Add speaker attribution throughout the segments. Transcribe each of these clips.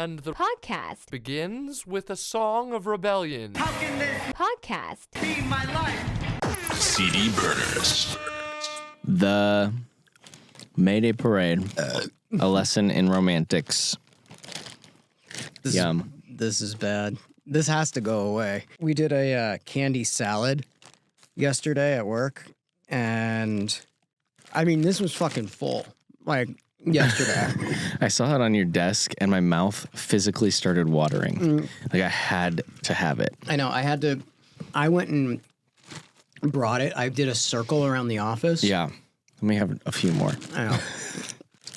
Speaker 1: And the
Speaker 2: podcast
Speaker 1: begins with a song of rebellion.
Speaker 3: How can this
Speaker 2: podcast
Speaker 3: be my life?
Speaker 4: CD Burners.
Speaker 5: The Mayday Parade, a lesson in romantics. Yum.
Speaker 6: This is bad. This has to go away. We did a candy salad yesterday at work, and I mean, this was fucking full. Like, yesterday.
Speaker 5: I saw it on your desk, and my mouth physically started watering. Like, I had to have it.
Speaker 6: I know. I went and brought it. I did a circle around the office.
Speaker 5: Yeah. Let me have a few more.
Speaker 6: I know.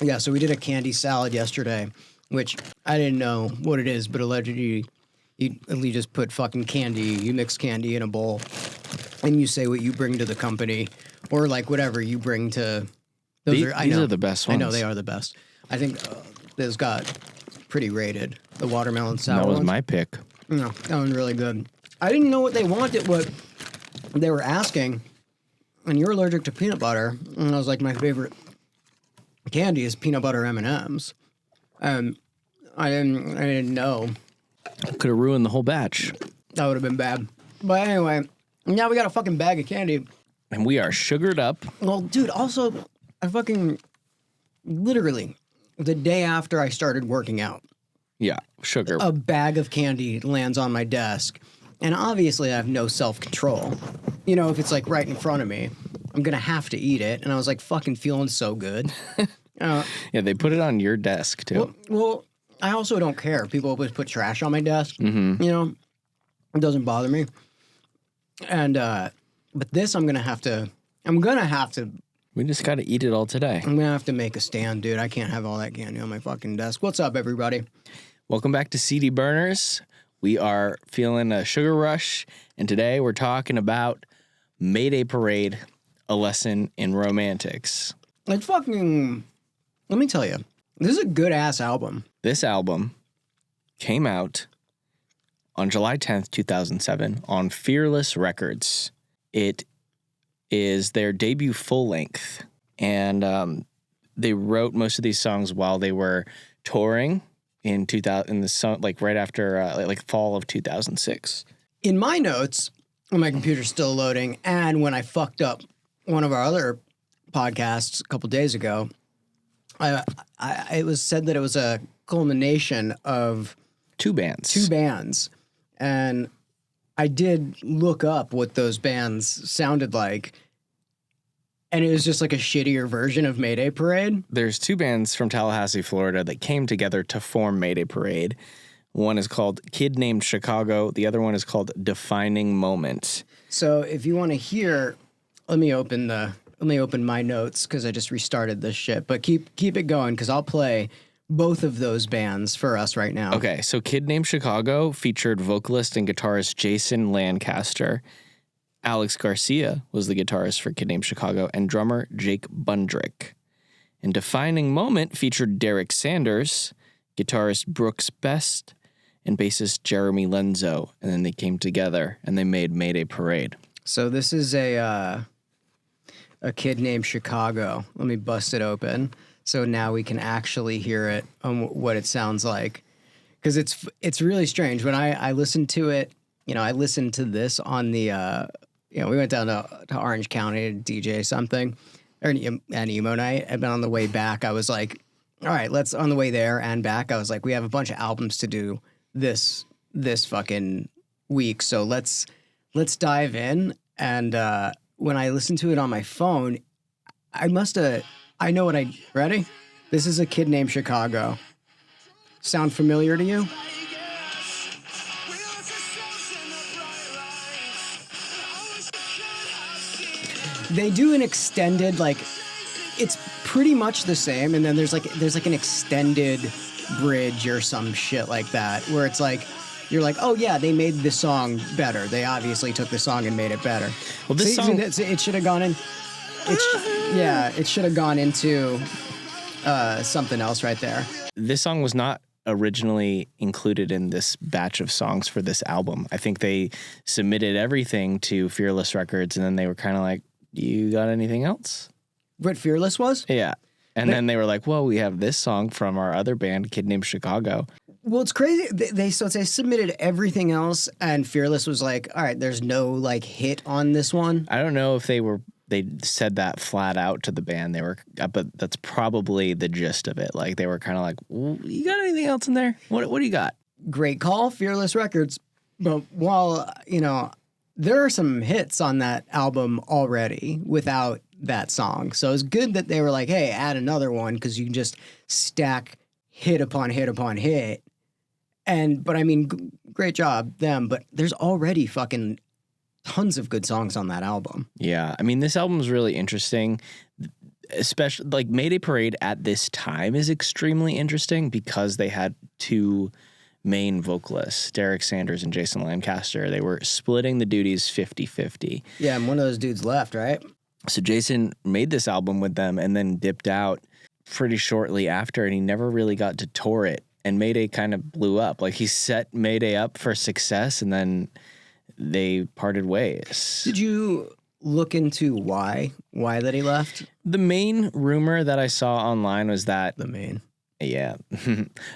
Speaker 6: Yeah, so we did a candy salad yesterday, which I didn't know what it is, but allegedly you just put fucking candy, you mix candy in a bowl, and you say what you bring to the company, or like whatever you bring to...
Speaker 5: These are the best ones.
Speaker 6: I know, they are the best. I think this got pretty rated, the watermelon sour
Speaker 5: That was
Speaker 6: ones.
Speaker 5: my pick.
Speaker 6: No, that one's really good. I didn't know what they wanted, what they were asking, and you're allergic to peanut butter, and I was like, my favorite candy is peanut butter M&Ms. I didn't know.
Speaker 5: Could have ruined the whole batch.
Speaker 6: That would have been bad. But anyway, now we got a fucking bag of candy.
Speaker 5: And we are sugared up.
Speaker 6: Well, dude, also, I fucking, literally, the day after I started working out,
Speaker 5: Yeah, sugar.
Speaker 6: a bag of candy lands on my desk. And obviously, I have no self-control. You know, if it's like right in front of me, I'm going to have to eat it. And I was like fucking feeling so good.
Speaker 5: Yeah, they put it on your desk, too.
Speaker 6: Well, I also don't care. People always put trash on my desk. You know, it doesn't bother me. And, but this I'm going to have to,
Speaker 5: We just got to eat it all today.
Speaker 6: I'm going to have to make a stand, dude. I can't have all that candy on my fucking desk. What's up, everybody?
Speaker 5: Welcome back to CD Burners. We are feeling a sugar rush, and today we're talking about Mayday Parade, a lesson in romantics.
Speaker 6: It's fucking, let me tell you, this is a good-ass album.
Speaker 5: This album came out on July 10th, 2007 on Fearless Records. It is their debut full-length, and they wrote most of these songs while they were touring in right after fall of 2006.
Speaker 6: In my notes, when my computer's still loading, and when I fucked up one of our other podcasts a couple days ago, it was said that it was a culmination of
Speaker 5: Two bands.
Speaker 6: And I did look up what those bands sounded like, and it was just like a shittier version of Mayday Parade.
Speaker 5: There's two bands from Tallahassee, Florida that came together to form Mayday Parade. One is called Kid Named Chicago. The other one is called Defining Moment.
Speaker 6: So if you want to hear, let me open my notes because I just restarted this shit. But keep it going because I'll play both of those bands for us right now.
Speaker 5: Okay, so Kid Named Chicago featured vocalist and guitarist Jason Lancaster. Alex Garcia was the guitarist for Kid Named Chicago, and drummer Jake Bundrick. And Defining Moment featured Derek Sanders, guitarist Brooks Best, and bassist Jeremy Lenzo. And then they came together and they made Mayday Parade.
Speaker 6: So this is a Kid Named Chicago. Let me bust it open so now we can actually hear it on what it sounds like. Because it's really strange. When I listened to it, you know, I listened to this on the, we went down to Orange County to DJ something, or an emo night. And on the way back, I was like, all right, on the way there and back, I was like, we have a bunch of albums to do this fucking week. So let's dive in. And when I listened to it on my phone, ready? This is a Kid Named Chicago. Sound familiar to you? They do an extended, it's pretty much the same, and then there's an extended bridge or some shit like that, where it's like, you're like, oh yeah, they made this song better. They obviously took the song and made it better.
Speaker 5: Well, this song...
Speaker 6: it should have gone in... it should have gone into something else right there.
Speaker 5: This song was not originally included in this batch of songs for this album. I think they submitted everything to Fearless Records, and then they were kind of like, you got anything else?
Speaker 6: What Fearless was?
Speaker 5: Yeah. And then they were like, well, we have this song from our other band, Kid Named Chicago.
Speaker 6: Well, it's crazy. They submitted everything else, and Fearless was like, "All right, there's no like hit on this one."
Speaker 5: I don't know if they said that flat out to the band. They were, but that's probably the gist of it. Like they were kind of like, well, "You got anything else in there? What do you got?"
Speaker 6: Great call, Fearless Records. But while there are some hits on that album already without that song, so it's good that they were like, "Hey, add another one," because you can just stack hit upon hit upon hit. But I mean, great job, them. But there's already fucking tons of good songs on that album.
Speaker 5: Yeah. I mean, this album is really interesting, especially like Mayday Parade at this time is extremely interesting because they had two main vocalists, Derek Sanders and Jason Lancaster. They were splitting the duties 50-50.
Speaker 6: Yeah, and one of those dudes left, right?
Speaker 5: So Jason made this album with them and then dipped out pretty shortly after, and he never really got to tour it. And Mayday kind of blew up. Like he set Mayday up for success, and then they parted ways.
Speaker 6: Did you look into why that he left?
Speaker 5: The main rumor that I saw online was that yeah.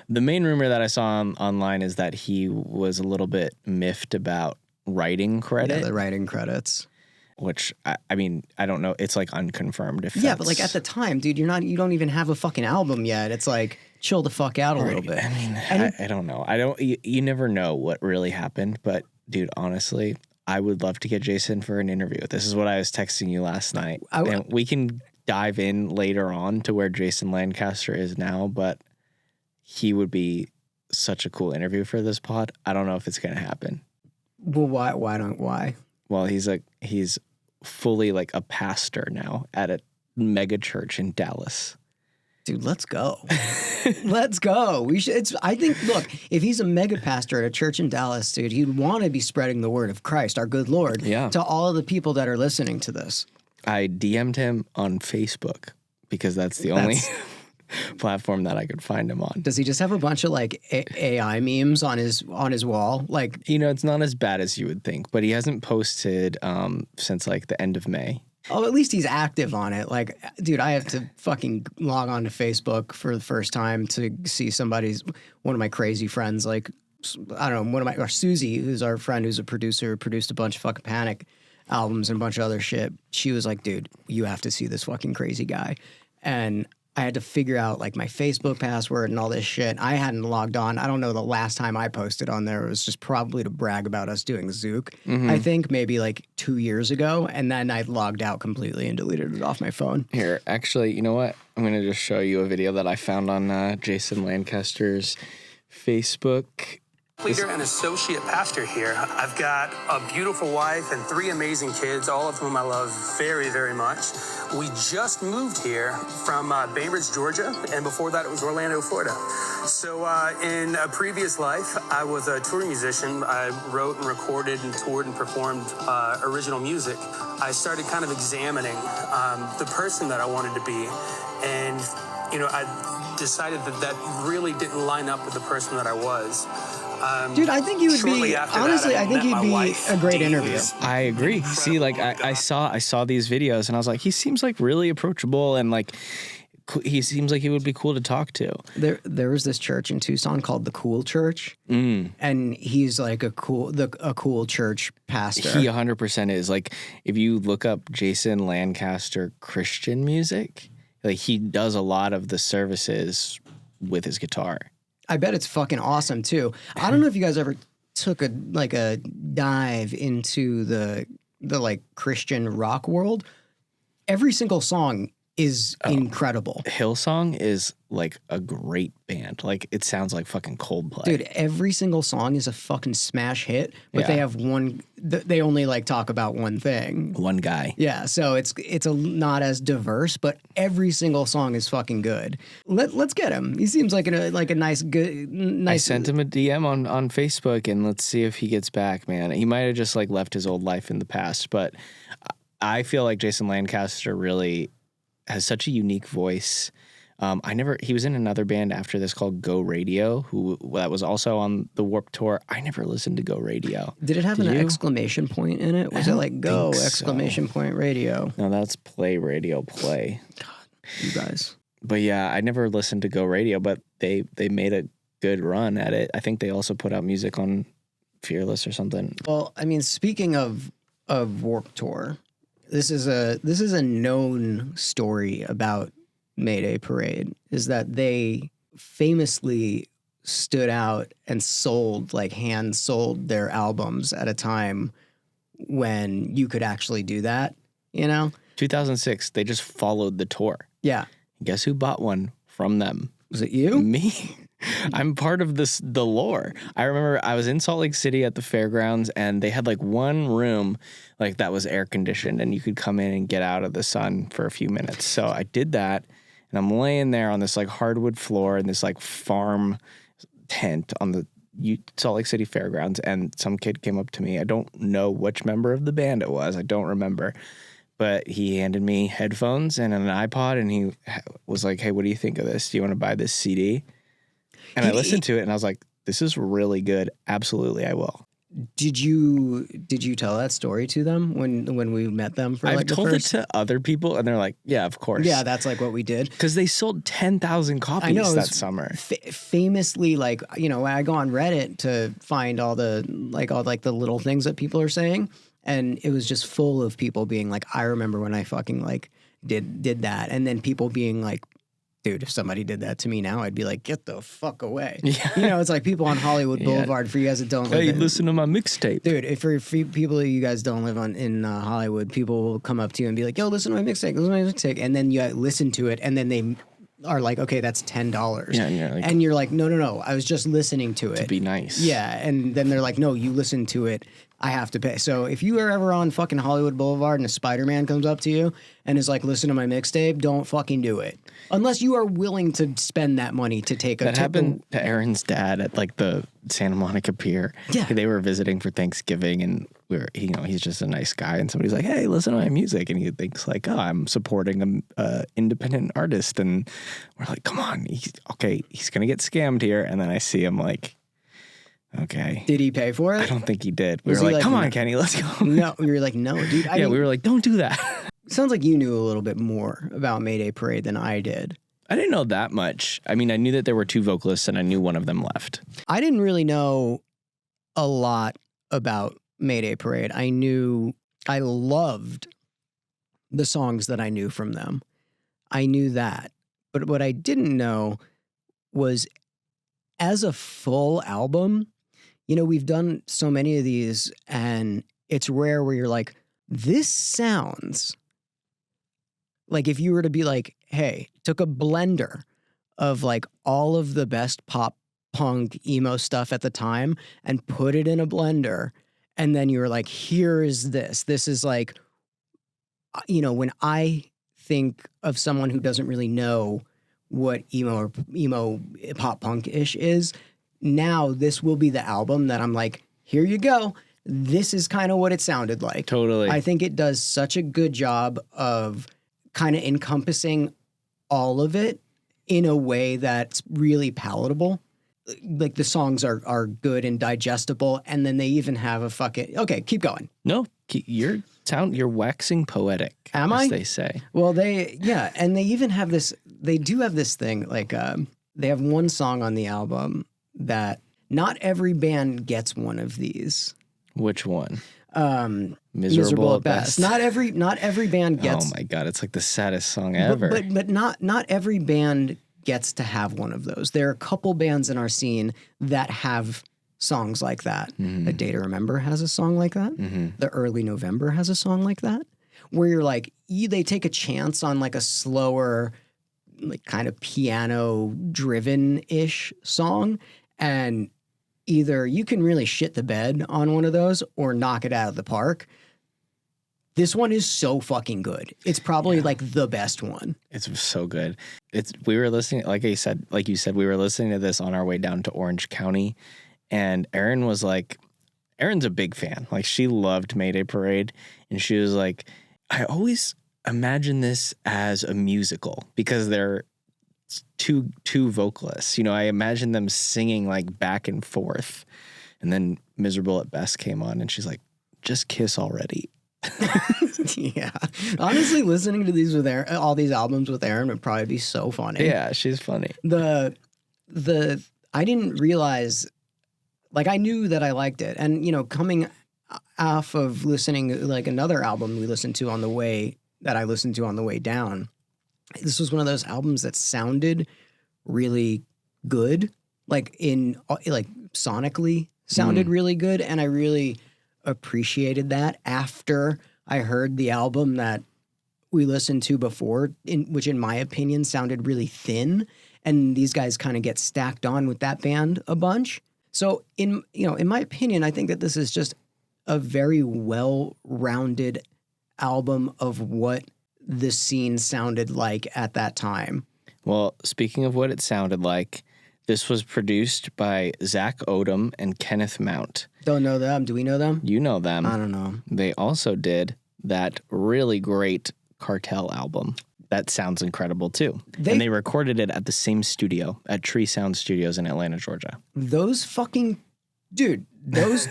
Speaker 5: The main rumor that I saw online is that he was a little bit miffed about writing credit.
Speaker 6: Yeah, the writing credits.
Speaker 5: Which I mean, I don't know. It's like unconfirmed.
Speaker 6: Yeah, but like at the time, dude, you don't even have a fucking album yet. It's like chill the fuck out a little bit.
Speaker 5: I mean, I don't know. You never know what really happened. But dude, honestly, I would love to get Jason for an interview. This is what I was texting you last night, and we can dive in later on to where Jason Lancaster is now. But he would be such a cool interview for this pod. I don't know if it's gonna happen.
Speaker 6: Well, why?
Speaker 5: Well, he's fully like a pastor now at a mega church in Dallas.
Speaker 6: Dude, let's go. Let's go. We should. I think. Look, if he's a mega pastor at a church in Dallas, dude, he'd want to be spreading the word of Christ, our good Lord, to all of the people that are listening to this.
Speaker 5: I DM'd him on Facebook because that's the only platform that I could find him on.
Speaker 6: Does he just have a bunch of like AI memes on his wall? Like,
Speaker 5: it's not as bad as you would think, but he hasn't posted since like the end of May.
Speaker 6: Oh, at least he's active on it. Like, dude, I have to fucking log on to Facebook for the first time to see one of my crazy friends. Like, I don't know, or Susie, who's our friend, who's a producer, produced a bunch of fucking Panic albums and a bunch of other shit. She was like, dude, you have to see this fucking crazy guy. And I had to figure out like my Facebook password and all this shit. I hadn't logged on. I don't know the last time I posted on there. It was just probably to brag about us doing Zook. I think maybe like 2 years ago. And then I logged out completely and deleted it off my phone.
Speaker 5: Here, actually, you know what? I'm going to just show you a video that I found on Jason Lancaster's Facebook.
Speaker 3: Leader and associate pastor here. I've got a beautiful wife and 3 amazing kids, all of whom I love very, very much. We just moved here from Bainbridge, Georgia, and before that it was Orlando, Florida. So in a previous life, I was a touring musician. I wrote and recorded and toured and performed original music. I started kind of examining the person that I wanted to be, and I decided that really didn't line up with the person that I was.
Speaker 6: Dude, I think you would be, honestly, I think you'd be a great interview.
Speaker 5: I agree. See, like I saw these videos and I was like, he seems like really approachable and like he seems like he would be cool to talk to.
Speaker 6: There was this church in Tucson called the Cool Church, and he's like a cool church pastor.
Speaker 5: He 100% is. Like if you look up Jason Lancaster Christian music, like he does a lot of the services with his guitar.
Speaker 6: I bet it's fucking awesome too. I don't know if you guys ever took a dive into the like Christian rock world. Every single song is incredible.
Speaker 5: Hillsong is like a great band. Like it sounds like fucking Coldplay.
Speaker 6: Dude, every single song is a fucking smash hit, but they have they only like talk about one thing.
Speaker 5: One guy.
Speaker 6: Yeah, so it's not as diverse, but every single song is fucking good. Let's get him. He seems like a nice. I
Speaker 5: sent him a DM on Facebook and let's see if he gets back, man. He might have just like left his old life in the past, but I feel like Jason Lancaster really has such a unique voice. He was in another band after this called Go Radio, that was also on the Warped Tour. I never listened to Go Radio.
Speaker 6: Did it have an exclamation point in it? Was it like Go exclamation point radio?
Speaker 5: No, that's Play Radio Play.
Speaker 6: God, you guys.
Speaker 5: But yeah, I never listened to Go Radio, but they made good run at it. I think they also put out music on Fearless or something.
Speaker 6: Well, I mean, speaking of Warped Tour, this is a known story about Mayday Parade, is that they famously stood out and hand sold their albums at a time when you could actually do that,
Speaker 5: 2006, they just followed the tour.
Speaker 6: Yeah.
Speaker 5: Guess who bought one from them?
Speaker 6: Was it you?
Speaker 5: Me. I'm part of the lore. I remember I was in Salt Lake City at the fairgrounds, and they had like one room like that was air conditioned, and you could come in and get out of the sun for a few minutes. So I did that, and I'm laying there on this like hardwood floor in this like farm tent on the Salt Lake City fairgrounds, and some kid came up to me. I don't know which member of the band it was. I don't remember. But he handed me headphones and an iPod, and he was like, "Hey, what do you think of this? Do you want to buy this CD?" And I listened to it, and I was like, "This is really good. Absolutely, I will."
Speaker 6: Did you tell that story to them when we met them for
Speaker 5: I've told it to other people, and they're like, "Yeah, of course."
Speaker 6: Yeah, that's like what we did.
Speaker 5: Because they sold 10,000 copies that summer.
Speaker 6: Famously, like, I go on Reddit to find all the little things that people are saying. And it was just full of people being like, I remember when I fucking like did that. And then people being like, dude, if somebody did that to me now, I'd be like, get the fuck away. Yeah. It's like people on Hollywood Boulevard, for you guys that don't live
Speaker 5: listen to my mixtape.
Speaker 6: Dude, if for people that you guys don't live in Hollywood, people will come up to you and be like, yo, listen to my mixtape, listen to my mixtape. And then you listen to it, and then they are like, okay, that's $10.
Speaker 5: Yeah,
Speaker 6: and you're like, no, I was just listening to it.
Speaker 5: To be nice.
Speaker 6: Yeah, and then they're like, no, you listen to it, I have to pay. So if you are ever on fucking Hollywood Boulevard and a Spider-Man comes up to you and is like, listen to my mixtape, don't fucking do it. Unless you are willing to spend that money to take a
Speaker 5: That happened to Aaron's dad at like the Santa Monica Pier.
Speaker 6: Yeah.
Speaker 5: They were visiting for Thanksgiving, and he's just a nice guy, and somebody's like, hey, listen to my music. And he thinks like, oh, I'm supporting an independent artist. And we're like, come on, he's going to get scammed here. And then I see him like, okay.
Speaker 6: Did he pay for it?
Speaker 5: I don't think he did. We were like, come on, Kenny, let's go.
Speaker 6: No, we were like, no, dude.
Speaker 5: We were like, don't do that.
Speaker 6: Sounds like you knew a little bit more about Mayday Parade than I did.
Speaker 5: I didn't know that much. I mean, I knew that there were two vocalists, and I knew one of them left.
Speaker 6: I didn't really know a lot about Mayday Parade. I loved the songs that I knew from them. I knew that. But what I didn't know was, as a full album, we've done so many of these, and it's rare where you're like, this sounds like if you were to be like, hey, took a blender of like all of the best pop punk emo stuff at the time and put it in a blender, and then you were like, here is this. This is like, when I think of someone who doesn't really know what emo pop punk-ish is, now this will be the album that I'm like, here you go. This is kind of what it sounded like.
Speaker 5: Totally.
Speaker 6: I think it does such a good job of kind of encompassing all of it in a way that's really palatable. Like the songs are good and digestible, and then they even have a fucking... Okay, keep going.
Speaker 5: No, you're waxing poetic.
Speaker 6: Am I?
Speaker 5: As they say.
Speaker 6: Well, and they even have this... They do have this thing, like, they have one song on the album that not every band gets one of these.
Speaker 5: Which one?
Speaker 6: Miserable at Best. Not every band gets...
Speaker 5: Oh my God, it's like the saddest song ever.
Speaker 6: But not every band gets to have one of those. There are a couple bands in our scene that have songs like that.
Speaker 5: Mm-hmm.
Speaker 6: A Day to Remember has a song like that.
Speaker 5: Mm-hmm.
Speaker 6: The Early November has a song like that. Where you're like, they take a chance on like a slower, like kind of piano-driven-ish song, and either you can really shit the bed on one of those or knock it out of the park. This one is so fucking good. It's probably like the best one.
Speaker 5: It's so good. We were listening, like you said, we were listening to this on our way down to Orange County, and Erin was like, Erin's a big fan. Like, she loved Mayday Parade, and she was like, I always imagine this as a musical because they're two vocalists. I imagine them singing like back and forth, and then Miserable at Best came on, and she's like, just kiss already.
Speaker 6: Yeah. Honestly, listening to these with all these albums with Erin would probably be so funny.
Speaker 5: Yeah, she's funny.
Speaker 6: I didn't realize, like, I knew that I liked it. And, you know, coming off of listening, like, another album we listened to on the way, that I listened to on the way down, this was one of those albums that sounded really good, like, sonically sounded really good. And I really appreciated that after I heard the album that we listened to before, which in my opinion sounded really thin. And these guys kind of get stacked on with that band a bunch. So in my opinion, I think that this is just a very well-rounded album of what the scene sounded like at that time.
Speaker 5: Well, speaking of what it sounded like, this was produced by Zack Odom and Kenneth Mount.
Speaker 6: Don't know them. Do we know them?
Speaker 5: You know them.
Speaker 6: I don't know.
Speaker 5: They also did that really great Cartel album. That sounds incredible too. And they recorded it at the same studio, at Tree Sound Studios in Atlanta, Georgia.
Speaker 6: Those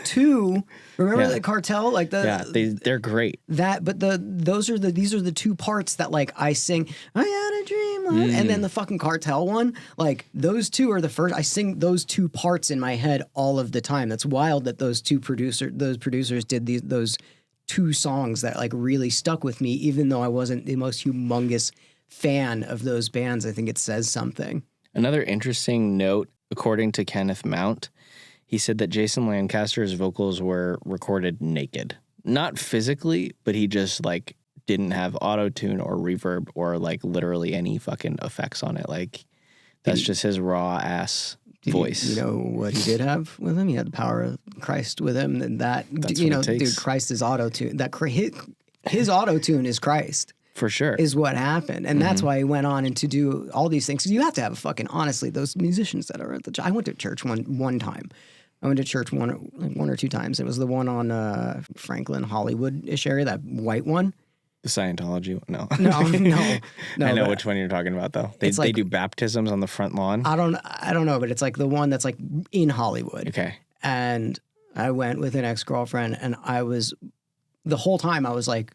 Speaker 6: two, remember the Cartel? Like
Speaker 5: they're great.
Speaker 6: These are the two parts that, like, I sing, I had a dream, and then the fucking Cartel one, like, those two are the first. I sing those two parts in my head all of the time. That's wild that those producers did those two songs that, like, really stuck with me, even though I wasn't the most humongous fan of those bands. I think it says something. Another
Speaker 5: interesting note, according to Kenneth Mount, he said that Jason Lancaster's vocals were recorded naked. Not physically, but he just, like, didn't have auto-tune or reverb or, like, literally any fucking effects on it. Like, that's just his raw-ass voice.
Speaker 6: You know what he did have with him? He had the power of Christ with him. And that's what it takes. Dude, Christ is auto-tune. His auto-tune is Christ.
Speaker 5: For sure.
Speaker 6: Is what happened. And that's why he went on and to do all these things. You have to have honestly, those musicians that are at the I went to church one time. I went to church one or two times. It was the one on Franklin, Hollywood-ish area, that white one.
Speaker 5: The Scientology? No.
Speaker 6: No.
Speaker 5: I know which one you're talking about, though. They do baptisms on the front lawn.
Speaker 6: I don't know, but it's like the one that's, like, in Hollywood.
Speaker 5: Okay.
Speaker 6: And I went with an ex-girlfriend, and the whole time I was like,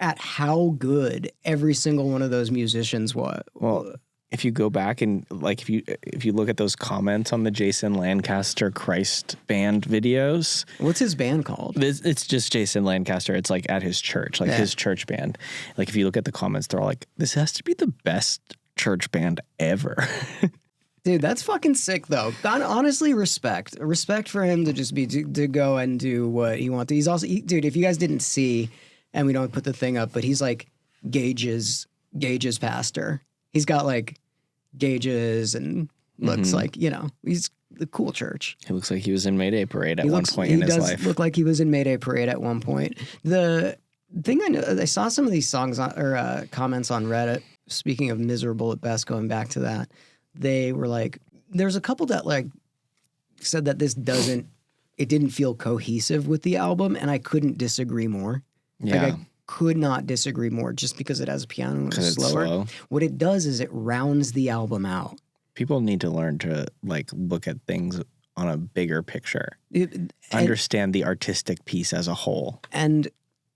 Speaker 6: at how good every single one of those musicians was.
Speaker 5: Well, if you go back and, like, if you look at those comments on the Jason Lancaster Christ band videos.
Speaker 6: What's his band called?
Speaker 5: It's just Jason Lancaster. It's, like, at his church, like his church band. Like, if you look at the comments, they're all like, this has to be the best church band ever.
Speaker 6: Dude, that's fucking sick, though. Honestly, respect for him to just to go and do what he wants. He's also, dude, if you guys didn't see, and we don't put the thing up, but he's, like, Gage's pastor. He's got, like, gauges and looks like, he's the cool church.
Speaker 5: He looks like he was in Mayday Parade at one point in his life. He does look
Speaker 6: like he was in Mayday Parade at one point. The thing I saw some of these songs or comments on Reddit, speaking of miserable at best, going back to that, they were like, there's a couple that, like, said that it didn't feel cohesive with the album, and I couldn't disagree more.
Speaker 5: Yeah.
Speaker 6: Like, I could not disagree more, just because it has a piano and it's slower. What it does is it rounds the album out.
Speaker 5: People need to learn to, like, look at things on a bigger picture. Understand the artistic piece as a whole.
Speaker 6: And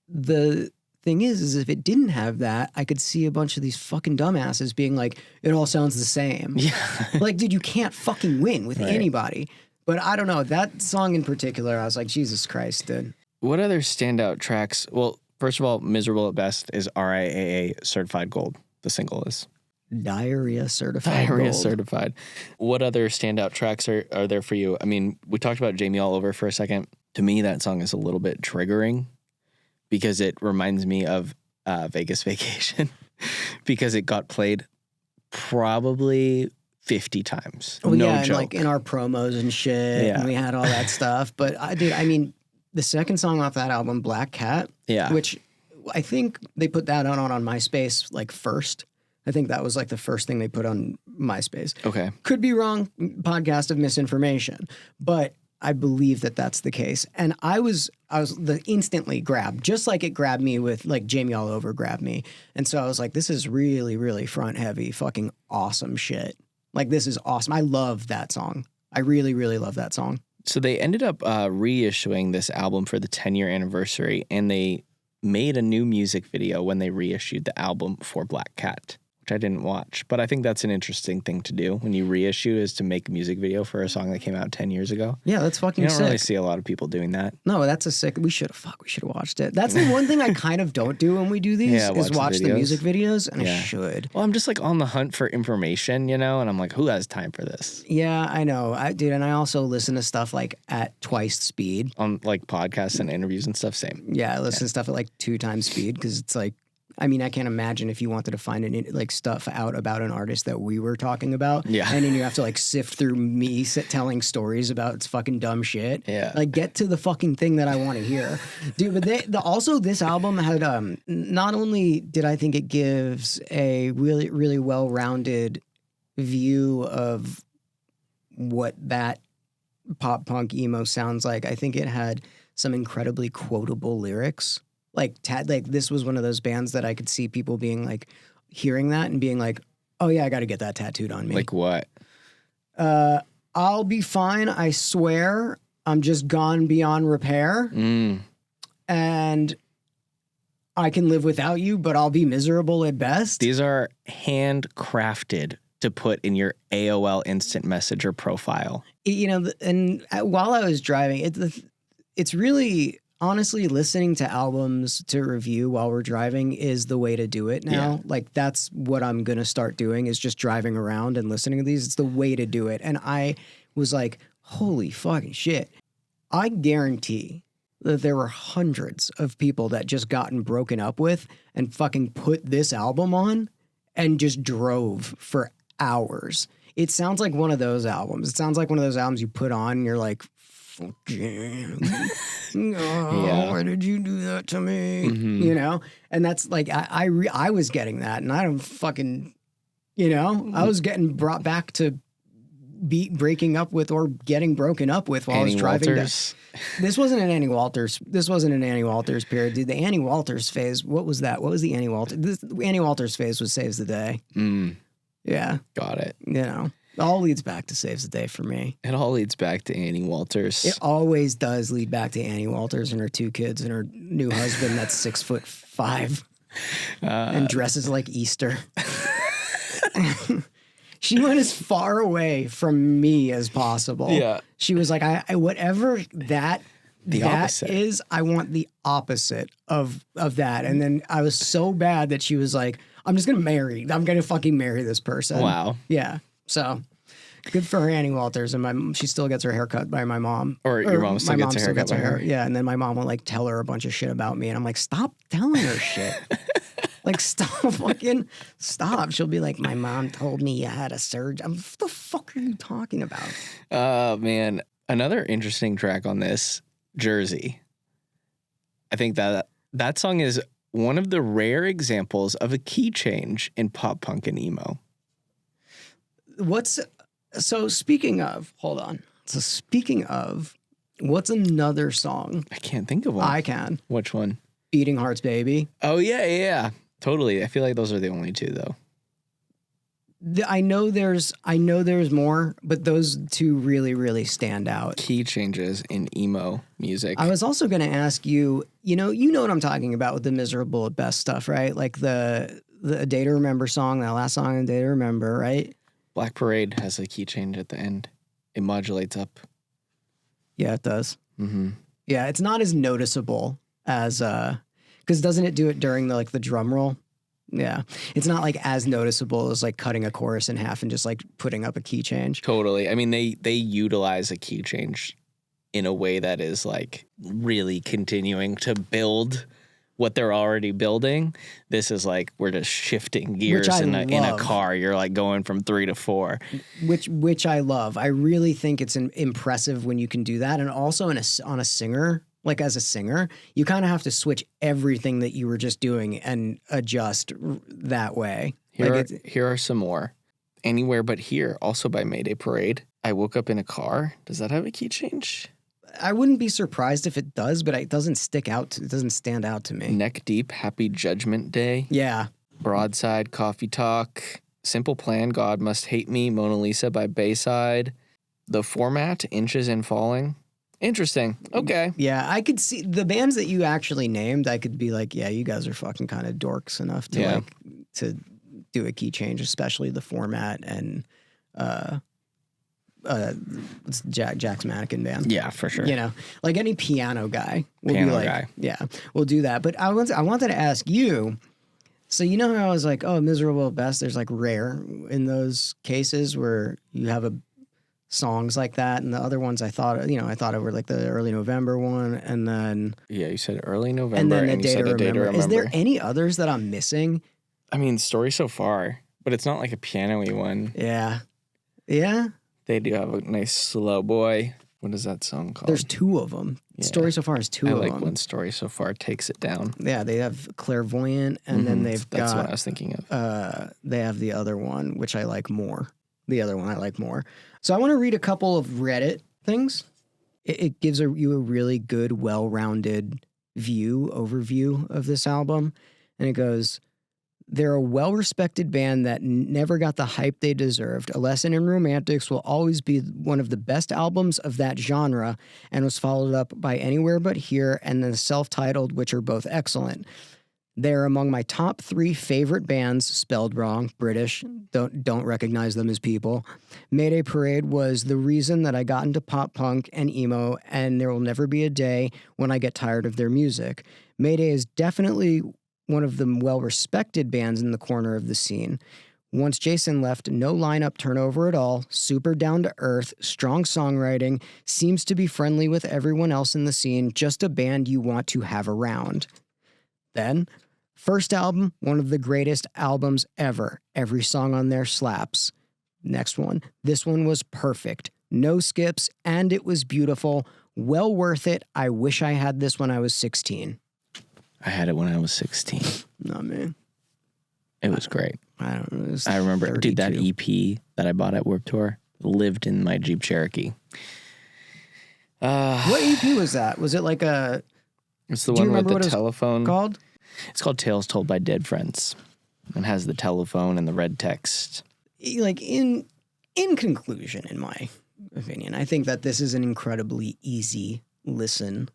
Speaker 6: the thing is if it didn't have that, I could see a bunch of these fucking dumbasses being like, it all sounds the same.
Speaker 5: Yeah.
Speaker 6: Like, dude, you can't fucking win with anybody. But I don't know. That song in particular, I was like, Jesus Christ, dude.
Speaker 5: What other standout tracks? Well, first of all, Miserable at Best is RIAA certified gold. The single is.
Speaker 6: Diarrhea certified gold.
Speaker 5: Certified. What other standout tracks are there for you? I mean, we talked about Jamie All Over for a second. To me, that song is a little bit triggering because it reminds me of Vegas Vacation because it got played probably 50 times.
Speaker 6: Oh,
Speaker 5: no
Speaker 6: yeah,
Speaker 5: joke.
Speaker 6: And, like, in our promos and shit, and we had all that stuff. But, the second song off that album, Black Cat, which I think they put that on MySpace, like, first. I think that was, like, the first thing they put on MySpace.
Speaker 5: Okay.
Speaker 6: Could be wrong, podcast of misinformation, but I believe that that's the case. And I was instantly grabbed, just like it grabbed me with, like, Jamie All Over grabbed me. And so I was like, this is really, really front heavy, fucking awesome shit. Like, this is awesome. I love that song. I really, really love that song.
Speaker 5: So they ended up reissuing this album for the 10-year anniversary, and they made a new music video when they reissued the album for Black Cat. which I didn't watch. But I think that's an interesting thing to do when you reissue, is to make a music video for a song that came out 10 years ago.
Speaker 6: Yeah, that's fucking
Speaker 5: You don't
Speaker 6: sick.
Speaker 5: really see a lot of people doing that.
Speaker 6: No, that's a sick. We should have watched it. That's the one thing I kind of don't do when we do these is watch the music videos, and I should.
Speaker 5: Well, I'm just like on the hunt for information, and I'm like, who has time for this?
Speaker 6: Yeah, I know, dude. And I also listen to stuff like at twice speed
Speaker 5: On like podcasts and interviews and stuff. Same.
Speaker 6: Yeah, I listen to stuff at like 2 times speed because it's like, I mean, I can't imagine if you wanted to find like stuff out about an artist that we were talking about.
Speaker 5: Yeah.
Speaker 6: And then you have to like sift through me telling stories about its fucking dumb shit.
Speaker 5: Yeah.
Speaker 6: Like get to the fucking thing that I want to hear. Dude, but also this album had, not only did I think it gives a really, really well-rounded view of what that pop punk emo sounds like, I think it had some incredibly quotable lyrics. Like this was one of those bands that I could see people being like, hearing that and being like, oh yeah, I got to get that tattooed on me.
Speaker 5: Like what?
Speaker 6: I'll be fine, I swear. I'm just gone beyond repair. And I can live without you, but I'll be miserable at best.
Speaker 5: These are handcrafted to put in your AOL Instant Messenger profile.
Speaker 6: And while I was driving, it's really... Honestly, listening to albums to review while we're driving is the way to do it now.
Speaker 5: Yeah.
Speaker 6: Like, that's what I'm going to start doing, is just driving around and listening to these. It's the way to do it. And I was like, holy fucking shit. I guarantee that there were hundreds of people that just gotten broken up with and fucking put this album on and just drove for hours. It sounds like one of those albums. It sounds like one of those albums you put on and you're like, fuck yeah. Why did you do that to me?
Speaker 5: Mm-hmm.
Speaker 6: And that's like, I was getting that, and I don't fucking, I was getting brought back to breaking up with or getting broken up with while I was driving. This wasn't an Annie Walters. This wasn't an Annie Walters period. Dude, the Annie Walters phase, what was that? What was the Annie Walters? The Annie Walters phase was Saves the Day. Yeah.
Speaker 5: Got it.
Speaker 6: It all leads back to Saves the Day for me.
Speaker 5: It all leads back to Annie Walters.
Speaker 6: It always does lead back to Annie Walters and her 2 kids and her new husband that's 6'5" and dresses like Easter. She went as far away from me as possible.
Speaker 5: Yeah.
Speaker 6: She was like, I whatever that
Speaker 5: opposite
Speaker 6: is, I want the opposite of that. And then I was so bad that she was like, I'm going to fucking marry this person.
Speaker 5: Wow.
Speaker 6: Yeah. So good for her, Annie Walters. And she still gets her hair cut by my mom.
Speaker 5: Or your mom still gets her hair cut by her.
Speaker 6: Yeah. And then my mom will like tell her a bunch of shit about me. And I'm like, stop telling her shit. Like, stop. She'll be like, my mom told me you had a surgery. What the fuck are you talking about?
Speaker 5: Man. Another interesting track on this, Jersey. I think that song is one of the rare examples of a key change in pop punk and emo.
Speaker 6: Speaking of, what's another song?
Speaker 5: I can't think of one.
Speaker 6: I can.
Speaker 5: Which one?
Speaker 6: Beating Hearts Baby.
Speaker 5: Oh, yeah. Totally. I feel like those are the only 2, though.
Speaker 6: I know there's more, but those 2 really, really stand out.
Speaker 5: Key changes in emo music.
Speaker 6: I was also going to ask you, you know what I'm talking about with the Miserable at Best stuff, right? Like the A Day to Remember song, that last song, A Day to Remember, right?
Speaker 5: Black Parade has a key change at the end. It modulates up.
Speaker 6: Yeah, it does.
Speaker 5: Mm-hmm.
Speaker 6: Yeah, it's not as noticeable as, because doesn't it do it during the drum roll? Yeah. It's not like as noticeable as like cutting a chorus in half and just like putting up a key change.
Speaker 5: Totally. I mean, they utilize a key change in a way that is like really continuing to build what they're already building. This is like, we're just shifting gears in a car. You're like going from 3 to 4.
Speaker 6: Which I love. I really think it's impressive when you can do that. And also on a singer, like as a singer, you kind of have to switch everything that you were just doing and adjust that way.
Speaker 5: Here are some more. Anywhere But Here, also by Mayday Parade. I Woke Up in a Car. Does that have a key change?
Speaker 6: I wouldn't be surprised if it does, but it doesn't stick out. It doesn't stand out to me.
Speaker 5: Neck Deep, Happy Judgment Day.
Speaker 6: Yeah.
Speaker 5: Broadside, Coffee Talk. Simple Plan, God Must Hate Me. Mona Lisa by Bayside. The Format, Inches and Falling. Interesting. Okay.
Speaker 6: Yeah, I could see the bands that you actually named. I could be like, yeah, you guys are fucking kind of dorks enough to do a key change, especially the format and it's Jack's Mannequin Band.
Speaker 5: Yeah, for sure.
Speaker 6: You know, like any piano guy will
Speaker 5: Piano
Speaker 6: be like,
Speaker 5: guy.
Speaker 6: yeah, we'll do that. But I wanted to ask you. So you know how I was like, oh, miserable at best. There's like rare in those cases where you have songs like that, and the other ones I thought it were like the early November one, and then
Speaker 5: Yeah, you said early November,
Speaker 6: and then
Speaker 5: you said A Day to Remember.
Speaker 6: Is there any others that I'm missing?
Speaker 5: I mean, Story So Far, but it's not like a piano-y one.
Speaker 6: Yeah.
Speaker 5: They do have a nice slow boy. What is that song called?
Speaker 6: There's two of them.
Speaker 5: Yeah.
Speaker 6: Story So Far is two of them.
Speaker 5: I like when Story So Far takes it down.
Speaker 6: Yeah, they have Clairvoyant, and then
Speaker 5: That's what I was thinking of.
Speaker 6: They have the other one, which I like more. The other one I like more. So I want to read a couple of Reddit things. It gives you a really good, well-rounded overview of this album. And it goes, they're a well-respected band that never got the hype they deserved. A Lesson in Romantics will always be one of the best albums of that genre and was followed up by Anywhere But Here and then self-titled, which are both excellent. They're among my top 3 favorite bands, spelled wrong, British, don't recognize them as people. Mayday Parade was the reason that I got into pop punk and emo, and there will never be a day when I get tired of their music. Mayday is definitely one of the well-respected bands in the corner of the scene. Once Jason left, no lineup turnover at all, super down-to-earth, strong songwriting, seems to be friendly with everyone else in the scene, just a band you want to have around. Then, first album, one of the greatest albums ever. Every song on there slaps. Next one, this one was perfect. No skips, and it was beautiful. Well worth it. I wish I had this when I was 16.
Speaker 5: I had it when I was 16.
Speaker 6: No, man.
Speaker 5: It was great.
Speaker 6: I don't know.
Speaker 5: I remember,
Speaker 6: 32.
Speaker 5: dude, that EP that I bought at Warped Tour lived in my Jeep Cherokee.
Speaker 6: What EP was that? Was it like a...
Speaker 5: It's the
Speaker 6: Do you
Speaker 5: one with
Speaker 6: remember
Speaker 5: the
Speaker 6: what it was
Speaker 5: telephone.
Speaker 6: called?
Speaker 5: It's called Tales Told by Dead Friends. It has the telephone and the red text.
Speaker 6: Like, in conclusion, in my opinion, I think that this is an incredibly easy listen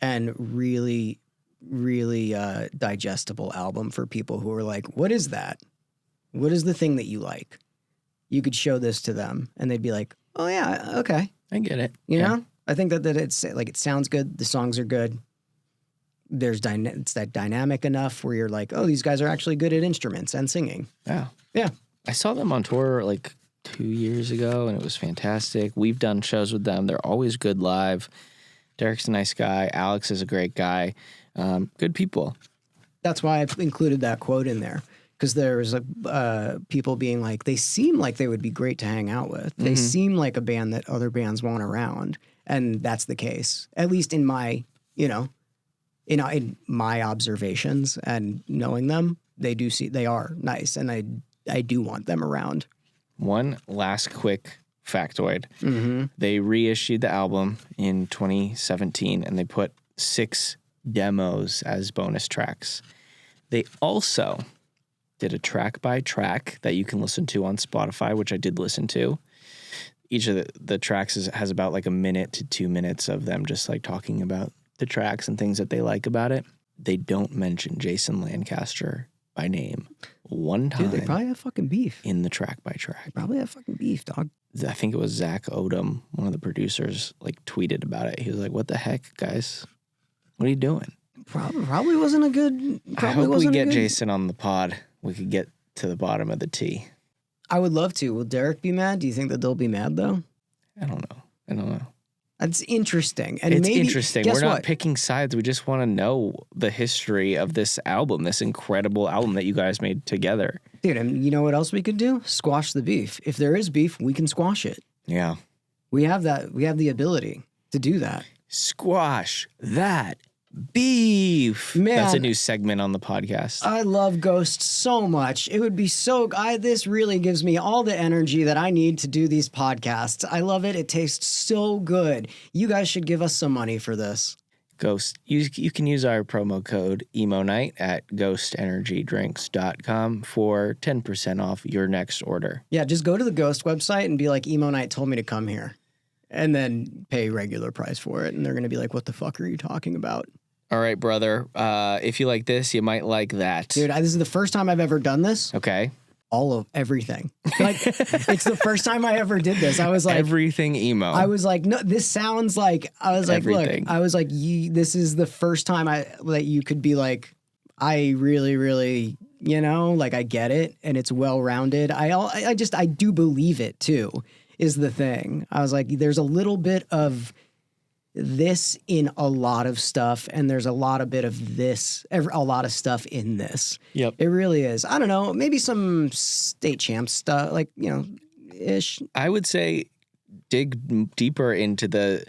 Speaker 6: and really, really digestible album for people who are like, what is that? What is the thing that you like? You could show this to them and they'd be like, oh yeah, okay.
Speaker 5: I get it.
Speaker 6: You know? I think that it's like, it sounds good. The songs are good. It's that dynamic enough where you're like, oh, these guys are actually good at instruments and singing.
Speaker 5: Yeah.
Speaker 6: Yeah.
Speaker 5: I saw them on tour like 2 years ago and it was fantastic. We've done shows with them. They're always good live. Derek's a nice guy. Alex is a great guy. Good people.
Speaker 6: That's why I've included that quote in there. Because there was people being like, they seem like they would be great to hang out with. They seem like a band that other bands want around. And that's the case. At least in my, in my observations and knowing them, they are nice. And I do want them around.
Speaker 5: One last quick factoid. They reissued the album in 2017 and they put 6 demos as bonus tracks. They also did a track by track that you can listen to on Spotify, which I did listen to. Each of the tracks has about like a minute to 2 minutes of them just like talking about the tracks and things that they like about it. They don't mention Jason Lancaster by name one time.
Speaker 6: Dude, they probably have fucking beef.
Speaker 5: In the track by track.
Speaker 6: They probably have fucking beef, dog.
Speaker 5: I think it was Zack Odom, one of the producers, like tweeted about it. He was like, what the heck, guys? What are you doing?
Speaker 6: Probably wasn't a good...
Speaker 5: I hope we get Jason on the pod. We could get to the bottom of the tea.
Speaker 6: I would love to. Will Derek be mad? Do you think that they'll be mad, though?
Speaker 5: I don't know.
Speaker 6: That's interesting. And
Speaker 5: it's
Speaker 6: maybe,
Speaker 5: interesting.
Speaker 6: Guess
Speaker 5: We're not
Speaker 6: what?
Speaker 5: picking sides. We just want to know the history of this album, this incredible album that you guys made together.
Speaker 6: Dude, and you know what else we could do? Squash the beef. If there is beef, we can squash it.
Speaker 5: Yeah.
Speaker 6: We have that. We have the ability to do that.
Speaker 5: Squash that beef.
Speaker 6: Man.
Speaker 5: That's a new segment on the podcast.
Speaker 6: I love Ghost so much. It would be so... this really gives me all the energy that I need to do these podcasts. I love it. It tastes so good. You guys should give us some money for this.
Speaker 5: Ghost, you can use our promo code EMONIGHT at ghostenergydrinks.com for 10% off your next order.
Speaker 6: Yeah, just go to the Ghost website and be like, Emo Night told me to come here. And then pay regular price for it. And they're going to be like, what the fuck are you talking about?
Speaker 5: All right, brother. If you like this, you might like that.
Speaker 6: Dude, this is the first time I've ever done this.
Speaker 5: Okay.
Speaker 6: All of everything. Like, it's the first time I ever did this. I was like,
Speaker 5: everything emo.
Speaker 6: I was like, no, this sounds like, I was like,
Speaker 5: everything.
Speaker 6: Look, I was like, this is the first time that you could be like, I really, really, like I get it and it's well-rounded. I do believe it too, is the thing. I was like, there's a little bit of this in a lot of stuff, and there's a lot of stuff in this.
Speaker 5: Yep.
Speaker 6: It really is. I don't know, maybe some state champ stuff, like, ish.
Speaker 5: I would say dig deeper into the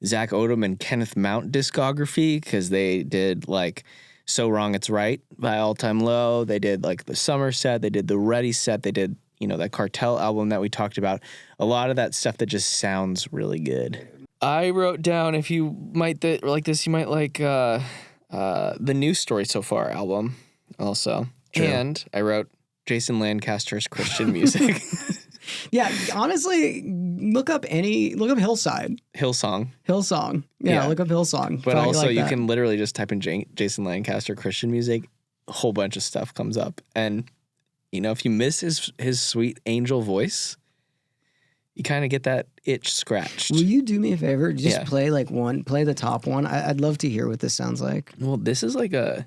Speaker 5: Zack Odom and Kenneth Mount discography, because they did like So Wrong It's Right by All Time Low. They did like the Summer set. They did the Ready set. They did, that Cartel album that we talked about. A lot of that stuff that just sounds really good. I wrote down, if you might like this, you might like the New Story So Far album also. True. And I wrote Jason Lancaster's Christian music.
Speaker 6: Yeah, honestly, look up Hillside. Hillsong. Yeah, look up Hillsong.
Speaker 5: But also like you can literally just type in Jason Lancaster Christian music. A whole bunch of stuff comes up. And, if you miss his sweet angel voice, you kind of get that itch scratched.
Speaker 6: Will you do me a favor? Just play the top one. I'd love to hear what this sounds like.
Speaker 5: Well, this is like I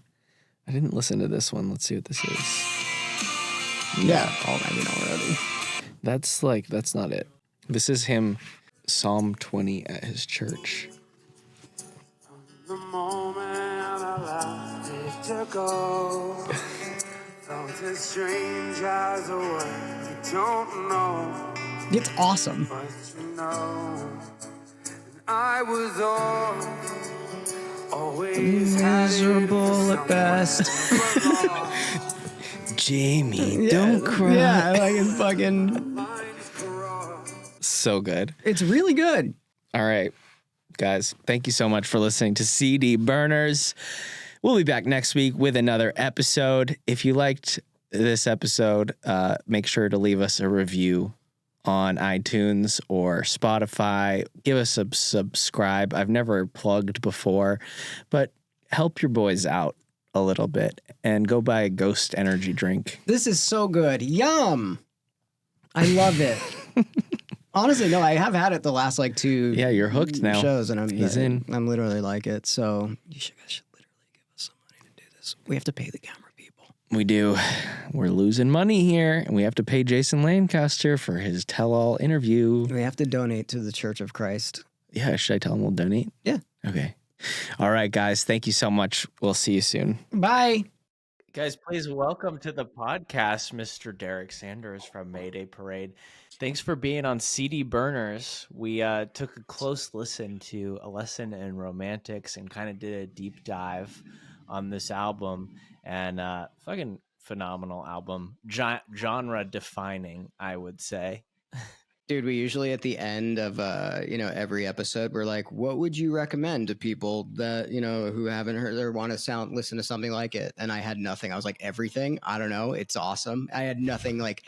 Speaker 5: didn't listen to this one. Let's see what this is.
Speaker 6: Yeah. Already.
Speaker 5: That's not it. This is him, Psalm 20 at his church.
Speaker 2: The moment I allowed it to go, felt as strange as a word you don't know.
Speaker 6: It's awesome.
Speaker 2: But I was always
Speaker 6: miserable at best.
Speaker 5: Jamie, don't cry.
Speaker 6: Yeah, like it's fucking
Speaker 5: so good.
Speaker 6: It's really good.
Speaker 5: All right, guys, thank you so much for listening to CD Burners. We'll be back next week with another episode. If you liked this episode, make sure to leave us a review on iTunes or Spotify. Give us a subscribe. I've never plugged before, but help your boys out a little bit and go buy a Ghost energy drink.
Speaker 6: This is so good. Yum. I love it. Honestly, no, I have had it the last like 2
Speaker 5: Yeah, you're hooked now.
Speaker 6: Shows, and I'm literally like it. So you guys should literally give us some money to do this. We have to pay the camera people.
Speaker 5: We do. We're losing money here, and we have to pay Jason Lancaster for his tell-all interview.
Speaker 6: We have to donate to the Church of Christ.
Speaker 5: Yeah, should I tell him we'll donate?
Speaker 6: Yeah.
Speaker 5: Okay. All right, guys. Thank you so much. We'll see you soon.
Speaker 6: Bye.
Speaker 5: Guys, please welcome to the podcast, Mr. Derek Sanders from Mayday Parade. Thanks for being on CD Burners. We took a close listen to A Lesson in Romantics and kind of did a deep dive on this album. And fucking phenomenal album. Genre defining, I would say.
Speaker 6: Dude, we usually at the end of every episode, we're like, what would you recommend to people that, who haven't heard or want to listen to something like it? And I had nothing. I was like, everything. I don't know. It's awesome. I had nothing like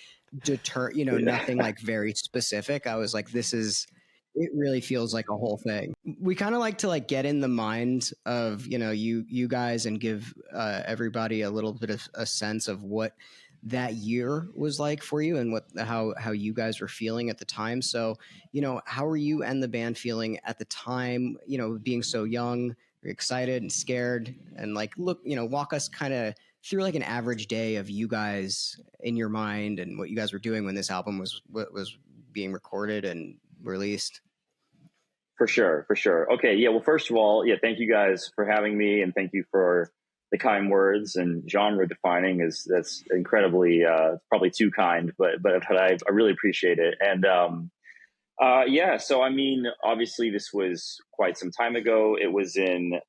Speaker 6: nothing like very specific. I was like, it really feels like a whole thing. We kind of like to like get in the mind of, you guys and give everybody a little bit of a sense of what that year was like for you and how you guys were feeling at the time. So, how were you and the band feeling at the time, being so young, excited and scared, and like, look, walk us kind of through like an average day of you guys in your mind and what you guys were doing when this album was being recorded and released.
Speaker 4: For sure. Okay. Yeah. Well, first of all, thank you guys for having me, and thank you for the kind words. And genre defining that's incredibly probably too kind, but I really appreciate it. And so I mean, obviously this was quite some time ago. It was in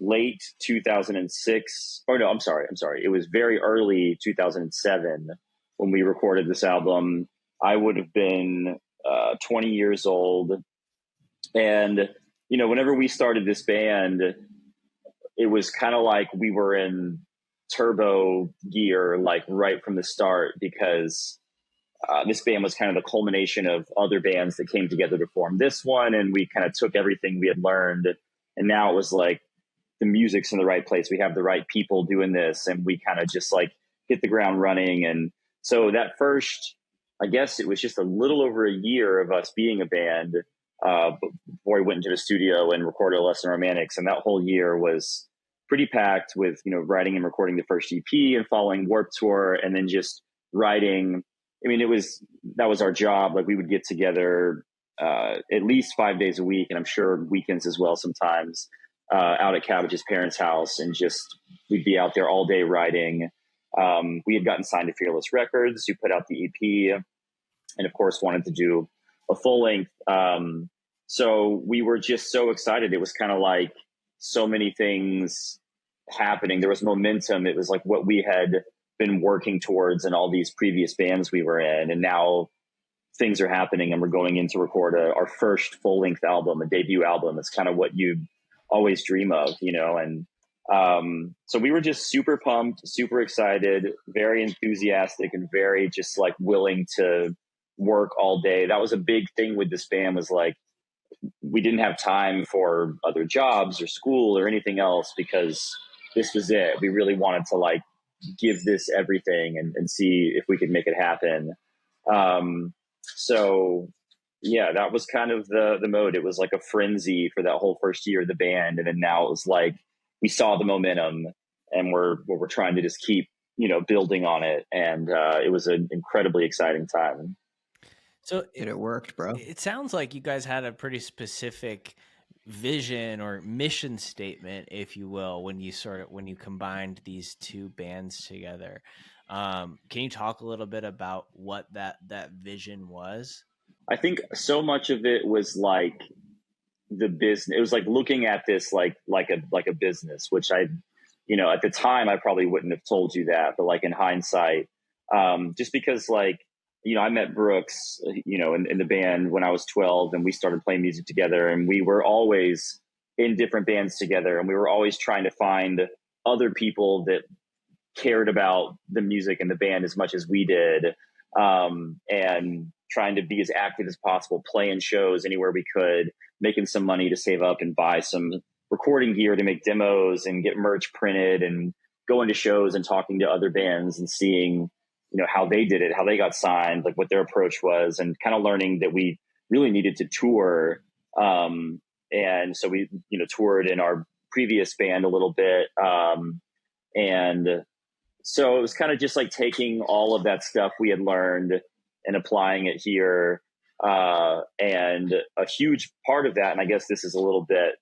Speaker 4: late 2006. Oh no, I'm sorry. It was very early 2007 when we recorded this album. I would have been 20 years old. And, whenever we started this band, it was kind of like we were in turbo gear, like right from the start, because this band was kind of the culmination of other bands that came together to form this one. And we kind of took everything we had learned. And now it was like, the music's in the right place. We have the right people doing this, and we kind of just like hit the ground running. And so that first, I guess it was just a little over a year of us being a band before we went into the studio and recorded Lesson Romantics. And that whole year was pretty packed with, writing and recording the first EP and following Warped Tour, and then just writing. I mean, that was our job. Like, we would get together at least 5 days a week, and I'm sure weekends as well sometimes, out at Cabbage's parents' house, and just we'd be out there all day writing. We had gotten signed to Fearless Records, who put out the EP, and of course wanted to do a full length. So we were just so excited. It was kind of like so many things happening. There was momentum. It was like what we had been working towards in all these previous bands we were in, and now things are happening, and we're going in to record our first full length album, a debut album. It's kind of what you always dream of, and so we were just super pumped, super excited, very enthusiastic, and very just like willing to work all day. That was a big thing with this band, was like, we didn't have time for other jobs or school or anything else, because this was it. We really wanted to like give this everything and see if we could make it happen. So yeah, that was kind of the mode. It was like a frenzy for that whole first year of the band. And then now it was like, we saw the momentum, and we're trying to just keep, building on it. And it was an incredibly exciting time.
Speaker 5: So
Speaker 6: it worked, bro.
Speaker 5: It sounds like you guys had a pretty specific vision or mission statement, if you will, when you combined these two bands together. Can you talk a little bit about what that vision was?
Speaker 4: I think so much of it was like the business. It was like looking at this like a business, which at the time I probably wouldn't have told you that, but like in hindsight, just because like, I met Brooks, in the band when I was 12, and we started playing music together, and we were always in different bands together, and we were always trying to find other people that cared about the music and the band as much as we did, and trying to be as active as possible, playing shows anywhere we could, making some money to save up and buy some recording gear to make demos and get merch printed, and going to shows and talking to other bands and seeing how they did it, how they got signed, like what their approach was, and kind of learning that we really needed to tour. And so we, toured in our previous band a little bit. And so it was kind of just like taking all of that stuff we had learned and applying it here. And a huge part of that, and I guess this is a little bit,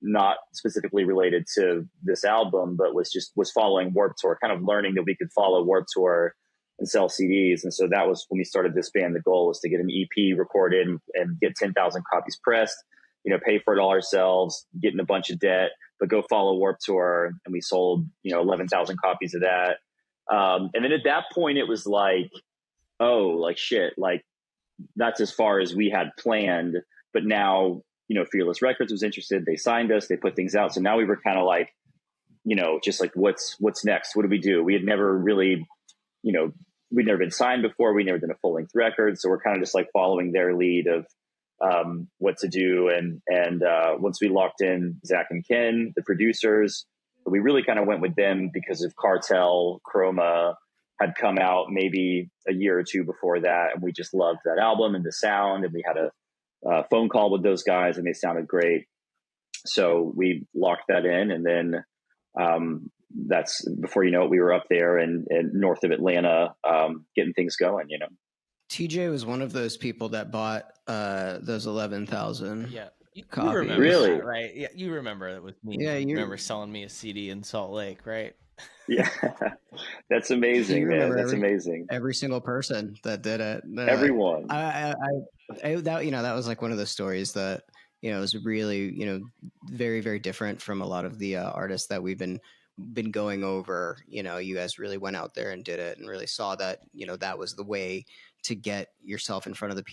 Speaker 4: not specifically related to this album, but was following Warped Tour, kind of learning that we could follow Warped Tour and sell CDs. And so that was when we started this band. The goal was to get an EP recorded and get 10,000 copies pressed, pay for it all ourselves, get in a bunch of debt, but go follow Warped Tour. And we sold, 11,000 copies of that. And then at that point it was like, oh, like shit, like that's as far as we had planned. But now, Fearless Records was interested. They signed us, they put things out. So now we were kind of like, just like, what's next? What do we do? We had never really, we'd never been signed before. We never done a full length record. So we're kind of just like following their lead of what to do. And once we locked in Zack and Ken, the producers, we really kind of went with them because of Cartel, Chroma had come out maybe a year or two before that. And we just loved that album and the sound. And we had a phone call with those guys, and they sounded great. So we locked that in, and then that's before you know it, we were up there and north of Atlanta, getting things going.
Speaker 6: TJ was one of those people that bought those 11,000.
Speaker 5: Yeah, you
Speaker 6: copies.
Speaker 5: remember
Speaker 4: Really?
Speaker 5: that, right? Yeah, you remember it was me.
Speaker 6: Yeah,
Speaker 5: you remember selling me a CD in Salt Lake, right?
Speaker 4: Yeah, that's amazing, man. That's amazing.
Speaker 6: Every single person that did it.
Speaker 4: Everyone.
Speaker 6: That was like one of those stories that was really very, very different from a lot of the artists that we've been going over. You guys really went out there and did it, and really saw that that was the way to get yourself in front of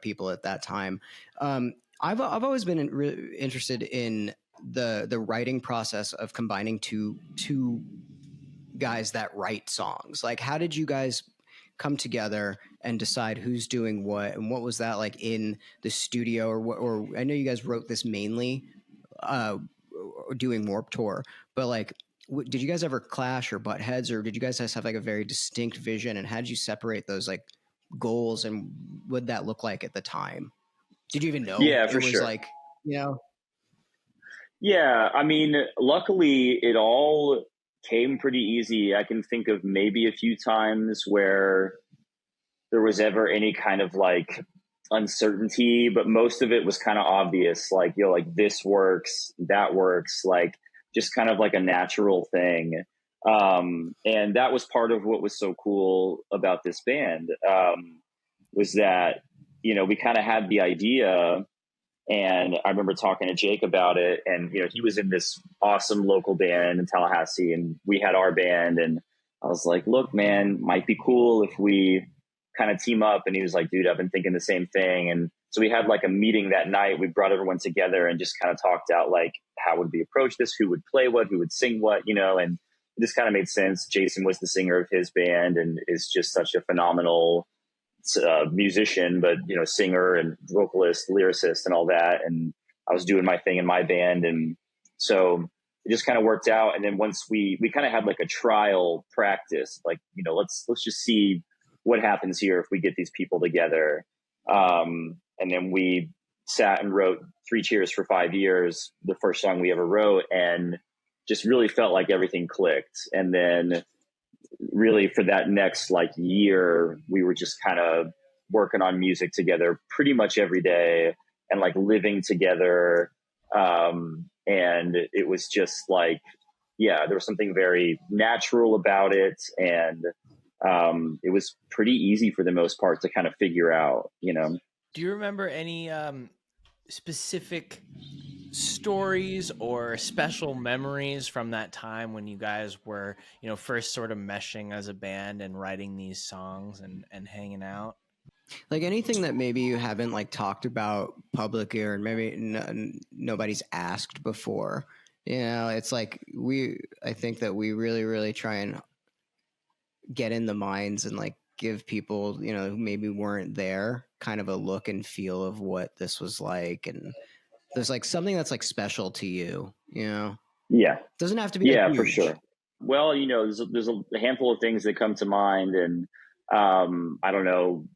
Speaker 6: people at that time. I've always been really interested in the writing process of combining two guys that write songs. Like, how did you guys come together and decide who's doing what, and what was that like in the studio? Or I know you guys wrote this mainly doing Warped Tour, but like, did you guys ever clash or butt heads, or did you guys have like a very distinct vision, and how did you separate those like goals, and what did that look like at the time? Did you even know
Speaker 4: Yeah, for
Speaker 6: it was
Speaker 4: sure.
Speaker 6: like, you know?
Speaker 4: Yeah, I mean, luckily it all came pretty easy. I can think of maybe a few times where there was ever any kind of like uncertainty, but most of it was kind of obvious. Like, like this works, that works, like just kind of like a natural thing. And that was part of what was so cool about this band, was that, we kind of had the idea. And I remember talking to Jake about it, and he was in this awesome local band in Tallahassee, and we had our band, and I was like, "Look, man, might be cool if we kind of team up." And he was like, "Dude, I've been thinking the same thing." And so we had like a meeting that night. We brought everyone together and just kind of talked out like, how would we approach this? Who would play what? Who would sing what? And it just kind of made sense. Jason was the singer of his band and is just such a phenomenal musician, but singer and vocalist, lyricist, and all that. And I was doing my thing in my band, and so it just kind of worked out. And then once we kind of had like a trial practice, like let's just see what happens here if we get these people together. And then we sat and wrote Three Cheers for 5 years, the first song we ever wrote, and just really felt like everything clicked. And then really for that next like year, we were just kind of working on music together pretty much every day and like living together. And it was just like, there was something very natural about it. And it was pretty easy for the most part to kind of figure out.
Speaker 7: Do you remember any specific stories or special memories from that time when you guys were, first sort of meshing as a band and writing these songs and hanging out?
Speaker 6: Like anything that maybe you haven't like talked about publicly, or maybe nobody's asked before. It's like I think that we really, really try and get in the minds and like give people, who maybe weren't there, kind of a look and feel of what this was like. And there's like something that's like special to you,
Speaker 4: Yeah.
Speaker 6: Doesn't have to be
Speaker 4: Yeah,
Speaker 6: like,
Speaker 4: for
Speaker 6: huge.
Speaker 4: sure. Well, there's a handful of things that come to mind, and I don't know,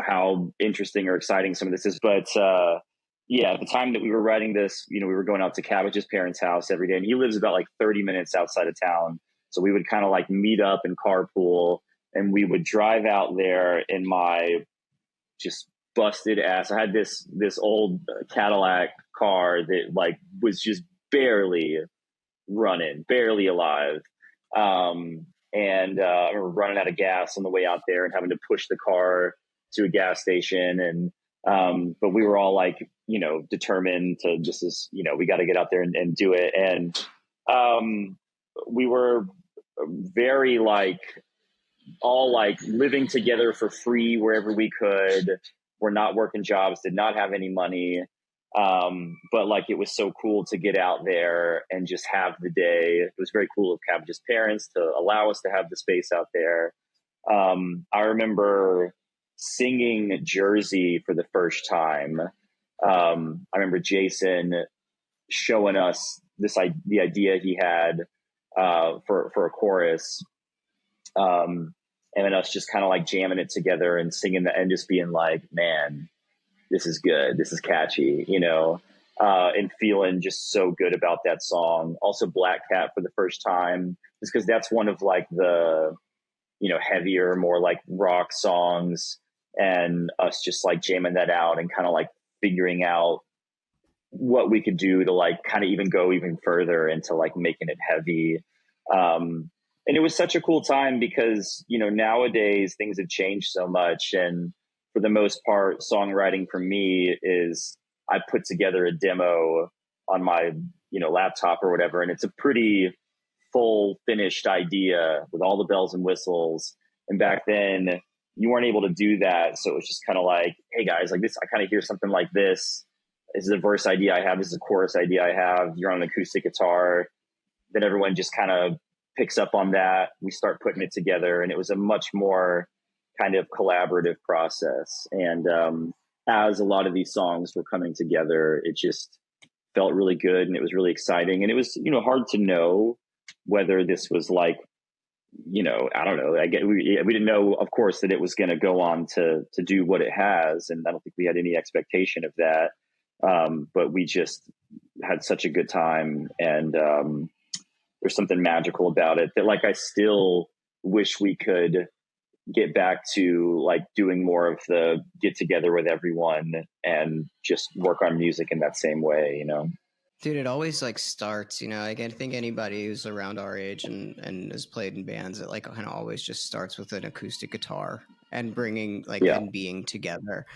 Speaker 4: how interesting or exciting some of this is, but at the time that we were writing this, we were going out to Cabbage's parents' house every day, and he lives about like 30 minutes outside of town. So we would kind of like meet up and carpool, and we would drive out there in my just busted ass. I had this old Cadillac car that like was just barely running, barely alive. And I remember running out of gas on the way out there and having to push the car to a gas station. And but we were all like, determined to just as, we got to get out there and do it. And we were very like all like living together for free wherever we could. We're not working jobs, did not have any money. But like, it was so cool to get out there and just have the day. It was very cool of Cabbage's parents to allow us to have the space out there. I remember singing Jersey for the first time. I remember Jason showing us the idea he had, for a chorus. And then us just kind of like jamming it together and singing and just being like, man, this is good. This is catchy, and feeling just so good about that song. Also Black Cat for the first time, just because that's one of like the, heavier, more like rock songs, and us just like jamming that out and kind of like figuring out what we could do to like kind of even go even further into like making it heavy. And it was such a cool time because, nowadays things have changed so much. And for the most part, songwriting for me is I put together a demo on my, laptop or whatever. And it's a pretty full finished idea with all the bells and whistles. And back then you weren't able to do that. So it was just kind of like, hey guys, like this, I kind of hear something like this. This is a verse idea I have. This is a chorus idea I have. You're on an acoustic guitar. Then everyone just kind of picks up on that. We start putting it together, and it was a much more kind of collaborative process. And as a lot of these songs were coming together, it just felt really good, and it was really exciting. And it was, hard to know whether this was like, I don't know. We didn't know, of course, that it was going to go on to do what it has, and I don't think we had any expectation of that. But we just had such a good time, and there's something magical about it that, like, I still wish we could get back to like doing more of the get together with everyone and just work on music in that same way.
Speaker 6: Dude, it always like starts, like I think anybody who's around our age and has played in bands, it like kind of always just starts with an acoustic guitar and bringing like
Speaker 4: Yeah.
Speaker 6: and being together.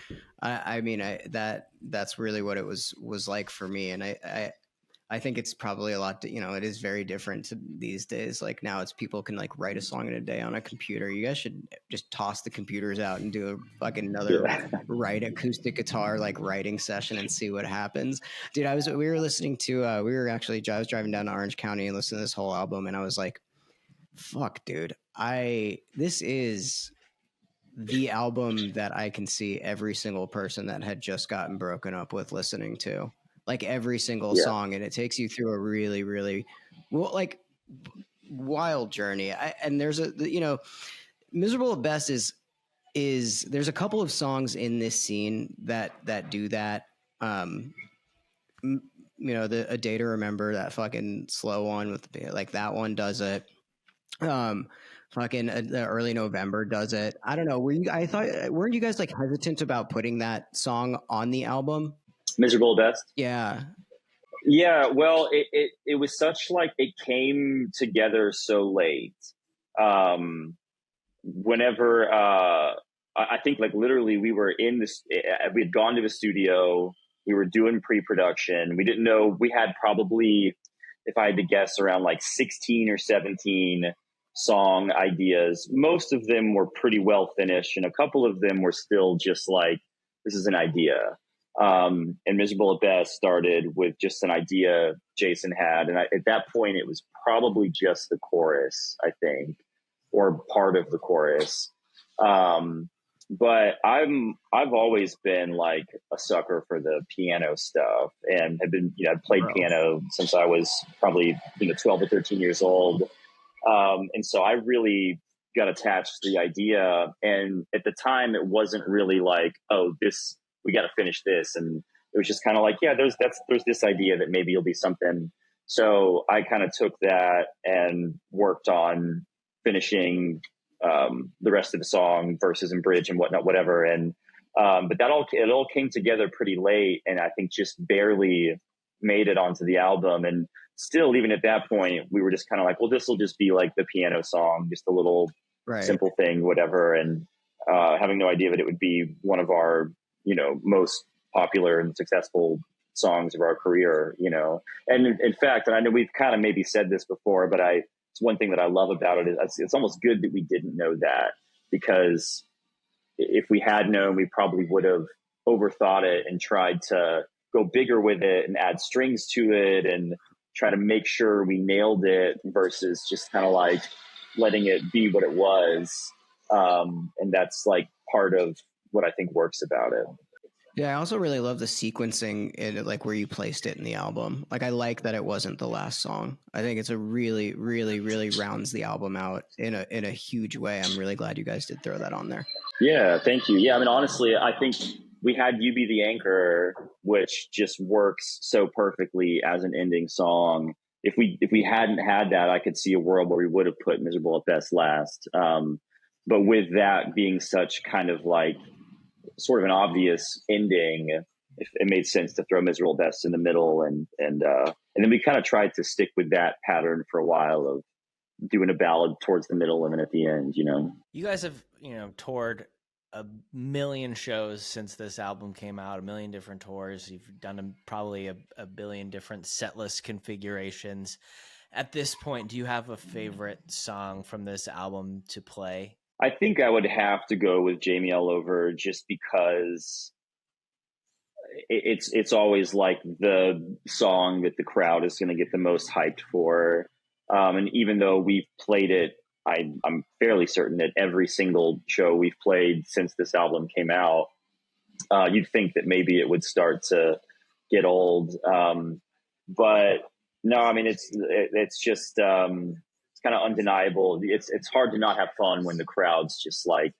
Speaker 6: I mean, that's really what it was like for me. And I think it's probably a lot, it is very different these days. Like now it's people can like write a song in a day on a computer. You guys should just toss the computers out and do a fucking another write acoustic guitar, like writing session and see what happens. Dude, we were listening to, I was driving down to Orange County and listening to this whole album. And I was like, fuck, dude, this is the album that I can see every single person that had just gotten broken up with listening to. Like every single song, and it takes you through a really, really wild journey. And there's Miserable at Best is there's a couple of songs in this scene that do that. A Day to Remember, that fucking slow one with like that one does it. The Early November does it. I don't know. Weren't you guys like hesitant about putting that song on the album?
Speaker 4: Miserable at Best.
Speaker 6: Yeah.
Speaker 4: Well, it was such like, it came together so late. Whenever, I think like literally we were in this, we had gone to the studio, we were doing pre-production. We didn't know, we had probably, if I had to guess, around like 16 or 17 song ideas. Most of them were pretty well finished, and a couple of them were still just like, this is an idea. And Miserable at Best started with just an idea Jason had. And at that point, it was probably just the chorus, I think, or part of the chorus. But I've always been like a sucker for the piano stuff, and have been, I've played piano since I was probably 12 or 13 years old. And so I really got attached to the idea. And at the time, it wasn't really like, we got to finish this. And it was just kind of like, there's this idea that maybe it'll be something. So I kind of took that and worked on finishing the rest of the song, verses and bridge and whatnot, whatever. And but it all came together pretty late, and I think just barely made it onto the album. And still, even at that point, we were just kind of like, well, this will just be like the piano song, just a little simple thing, whatever. And having no idea that it would be one of our most popular and successful songs of our career, And in fact, and I know we've kind of maybe said this before, but it's one thing that I love about it is it's almost good that we didn't know that, because if we had known, we probably would have overthought it and tried to go bigger with it and add strings to it and try to make sure we nailed it, versus just kind of like letting it be what it was. And that's like part of what I think works about it.
Speaker 6: Yeah, I also really love the sequencing in it, like where you placed it in the album. Like I like that it wasn't the last song. I think it's a really, really, really rounds the album out in a huge way. I'm really glad you guys did throw that on there.
Speaker 4: Yeah, thank you. Yeah, I mean, honestly, I think we had You Be the Anchor, which just works so perfectly as an ending song. If we hadn't had that, I could see a world where we would have put Miserable at Best last. But with that being such kind of like sort of an obvious ending, it made sense to throw Miserable at Best in the middle, and then we kind of tried to stick with that pattern for a while of doing a ballad towards the middle and then at the end.
Speaker 7: You guys have toured a million shows since this album came out, a million different tours. You've done probably a billion different set list configurations. At this point, do you have a favorite song from this album to play?
Speaker 4: I think I would have to go with Jamie All Over, just because it's always like the song that the crowd is going to get the most hyped for. And even though we've played it, I'm fairly certain that every single show we've played since this album came out, you'd think that maybe it would start to get old. But no, I mean, it's just, it's kind of undeniable. It's hard to not have fun when the crowd's just like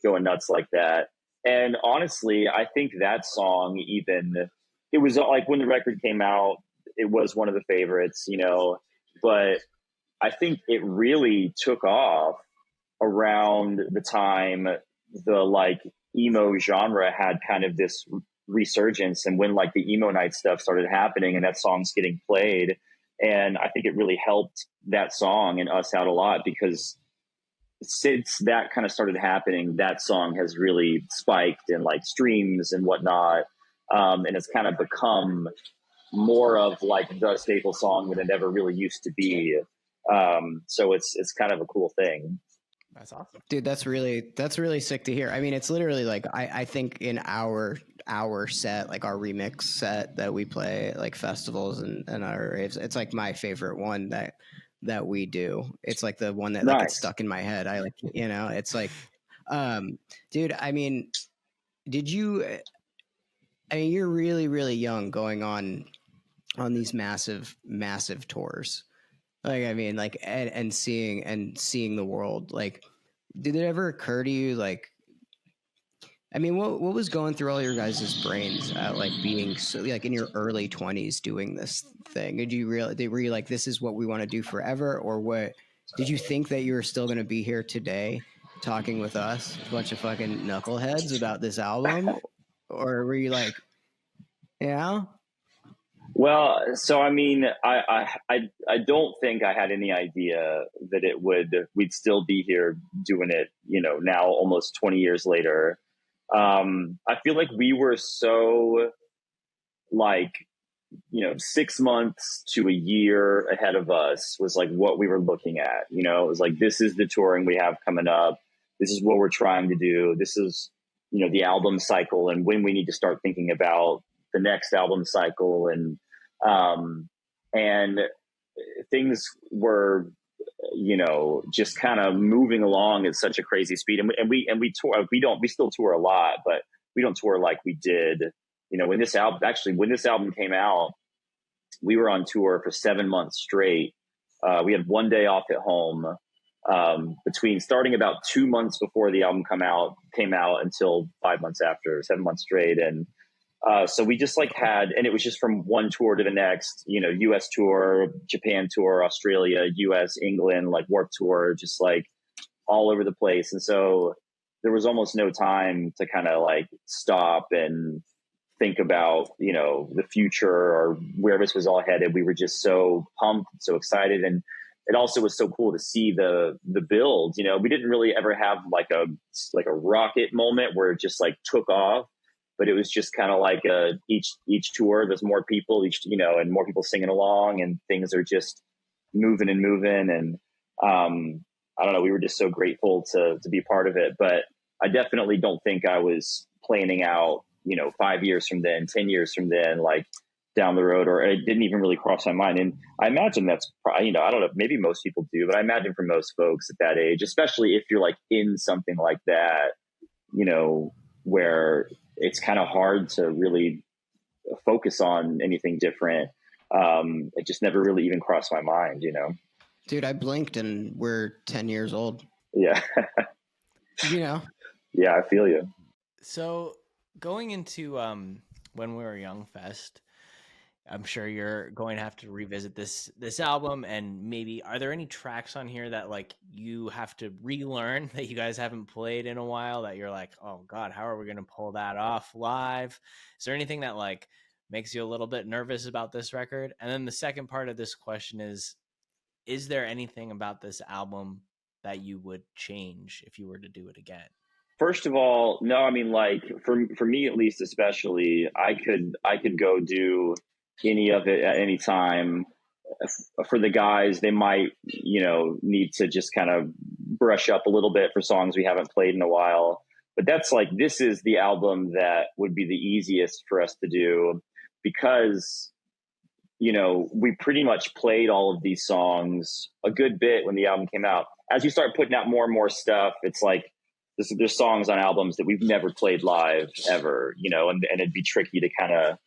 Speaker 4: going nuts like that. And honestly, I think that song, even, it was like when the record came out, it was one of the favorites, you know, but I think it really took off around the time the like emo genre had kind of this resurgence, and when like the emo night stuff started happening and that song's getting played. And I think it really helped that song and us out a lot, because since that kind of started happening, that song has really spiked in like streams and whatnot. And it's kind of become more of like the staple song than it ever really used to be. So it's kind of a cool thing.
Speaker 7: That's awesome,
Speaker 6: Dude, that's really sick to hear. I mean, it's literally like I think in our set, like our remix set that we play at like festivals and our raves, it's like my favorite one that we do. It's like the one that like gets stuck in my head. I like, you know, it's like, dude, I mean, you're really, really young going on these massive tours. Like, I mean, like, and seeing the world. Like, did it ever occur to you, like, I mean, what was going through all your guys' brains at like being so like in your early 20s doing this thing? Were you like, this is what we want to do forever, or what? Did you think that you were still going to be here today talking with us, a bunch of fucking knuckleheads, about this album, or were you like, yeah?
Speaker 4: Well, so I mean, I don't think I had any idea that we'd still be here doing it, you know, now almost 20 years later. I feel like we were so like, you know, 6 months to a year ahead of us was like what we were looking at. You know, it was like, this is the touring we have coming up. This is what we're trying to do. This is, you know, the album cycle and when we need to start thinking about the next album cycle. And things were, you know, just kind of moving along at such a crazy speed. And we tour, we still tour a lot, but we don't tour like we did, you know, when this album came out, we were on tour for 7 months straight. We had one day off at home, between starting about 2 months before the album came out until 5 months after, 7 months straight. And, so we just like and it was just from one tour to the next, you know, US tour, Japan tour, Australia, US, England, like Warped Tour, just like all over the place. And so there was almost no time to kind of like stop and think about, you know, the future or where this was all headed. We were just so pumped, so excited. And it also was so cool to see the build. You know, we didn't really ever have like a rocket moment where it just like took off. But it was just kind of like each tour, there's more people, you know, and more people singing along, and things are just moving and moving. And I don't know, we were just so grateful to be part of it. But I definitely don't think I was planning out, you know, 5 years from then, 10 years from then, like down the road, or it didn't even really cross my mind. And I imagine that's probably, you know, I don't know, maybe most people do, but I imagine for most folks at that age, especially if you're like in something like that, you know, where it's kind of hard to really focus on anything different. It just never really even crossed my mind, you know?
Speaker 6: Dude, I blinked and we're 10 years old.
Speaker 4: Yeah.
Speaker 6: You know?
Speaker 4: Yeah, I feel you.
Speaker 7: So going into When We Were Young Fest, I'm sure you're going to have to revisit this album, and maybe are there any tracks on here that like you have to relearn that you guys haven't played in a while that you're like, oh God, how are we going to pull that off live? Is there anything that like makes you a little bit nervous about this record? And then the second part of this question is there anything about this album that you would change if you were to do it again?
Speaker 4: First of all, no, I mean, like for me, at least, especially, I could go do any of it at any time. For the guys, they might, you know, need to just kind of brush up a little bit for songs we haven't played in a while. But that's like, this is the album that would be the easiest for us to do, because, you know, we pretty much played all of these songs a good bit when the album came out. As you start putting out more and more stuff, it's like, there's songs on albums that we've never played live ever, you know, and it'd be tricky to kind of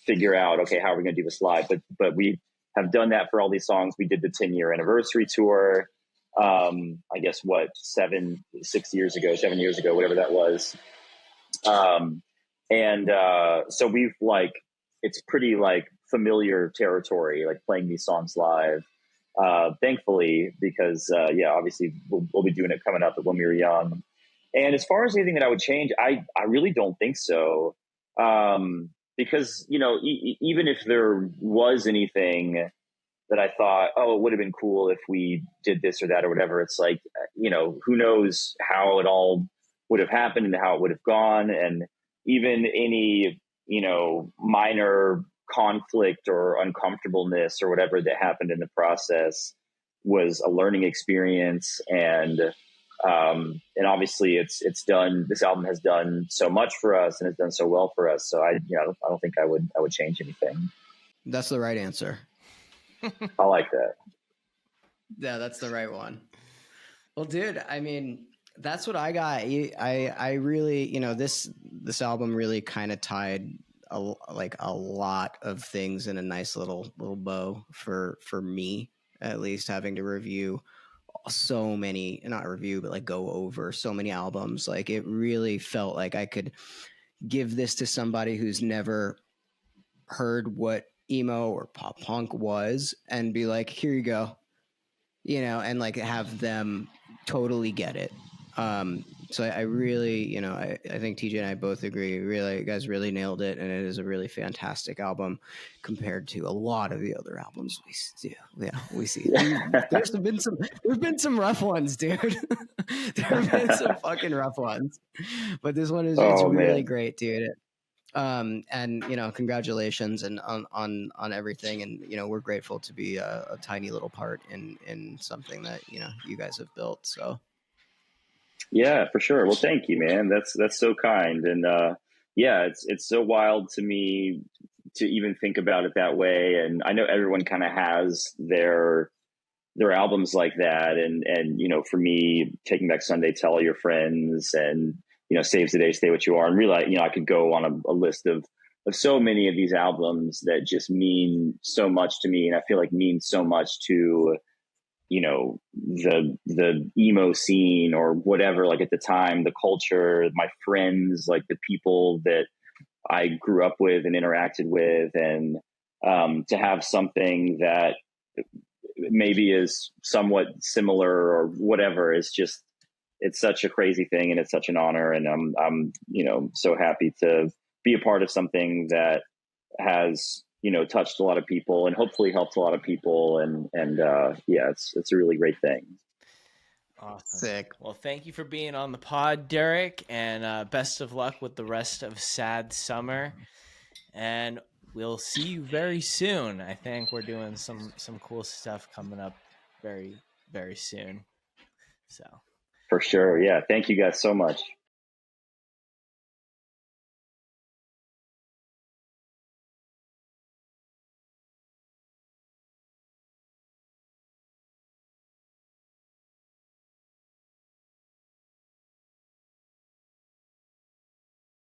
Speaker 4: figure out, okay, how are we going to do this live? But we have done that for all these songs. We did the 10-year anniversary tour. I guess 7 years ago, whatever that was. So we've it's pretty familiar territory, playing these songs live. Thankfully, because obviously we'll be doing it coming up when we were young. And as far as anything that I would change, I really don't think so. Because, even if there was anything that I thought, oh, it would have been cool if we did this or that or whatever, it's who knows how it all would have happened and how it would have gone. And even any, minor conflict or uncomfortableness or whatever that happened in the process was a learning experience. And obviously it's done, this album has done so much for us and has done so well for us. So I don't think I would change anything.
Speaker 6: That's the right answer.
Speaker 4: I like that.
Speaker 6: Yeah, that's the right one. Well, dude, I mean, that's what I got. I really, this album really kind of tied a lot of things in a nice little bow for me, at least, having to review so many, not review, but go over so many albums. It really felt like I could give this to somebody who's never heard what emo or pop punk was and be like, here you go, and have them totally get it. So I really, I think TJ and I both agree. Really, you guys really nailed it, and it is a really fantastic album compared to a lot of the other albums we do. Yeah, we see. There's been some rough ones, dude. There have been some fucking rough ones, but this one is really great, dude. And congratulations and on everything, and we're grateful to be a tiny little part in something that you guys have built. So
Speaker 4: yeah, for sure. Well, thank you, man. That's so kind. And it's so wild to me to even think about it that way. And I know everyone kind of has their albums like that, and for me, Taking Back Sunday, Tell All Your Friends, and Saves the Day, Stay What You Are, and really, I could go on a list of so many of these albums that just mean so much to me, and I feel like mean so much to the emo scene or whatever, at the time, the culture, my friends, the people that I grew up with and interacted with, and to have something that maybe is somewhat similar or whatever is just, it's such a crazy thing, and it's such an honor, and I'm so happy to be a part of something that has touched a lot of people and hopefully helped a lot of people, and it's a really great thing.
Speaker 7: Awesome.
Speaker 6: Sick.
Speaker 7: Well, thank you for being on the pod, Derek, and best of luck with the rest of Sad Summer, and we'll see you very soon. I think we're doing some cool stuff coming up very, very soon. So
Speaker 4: for sure. Yeah. Thank you guys so much.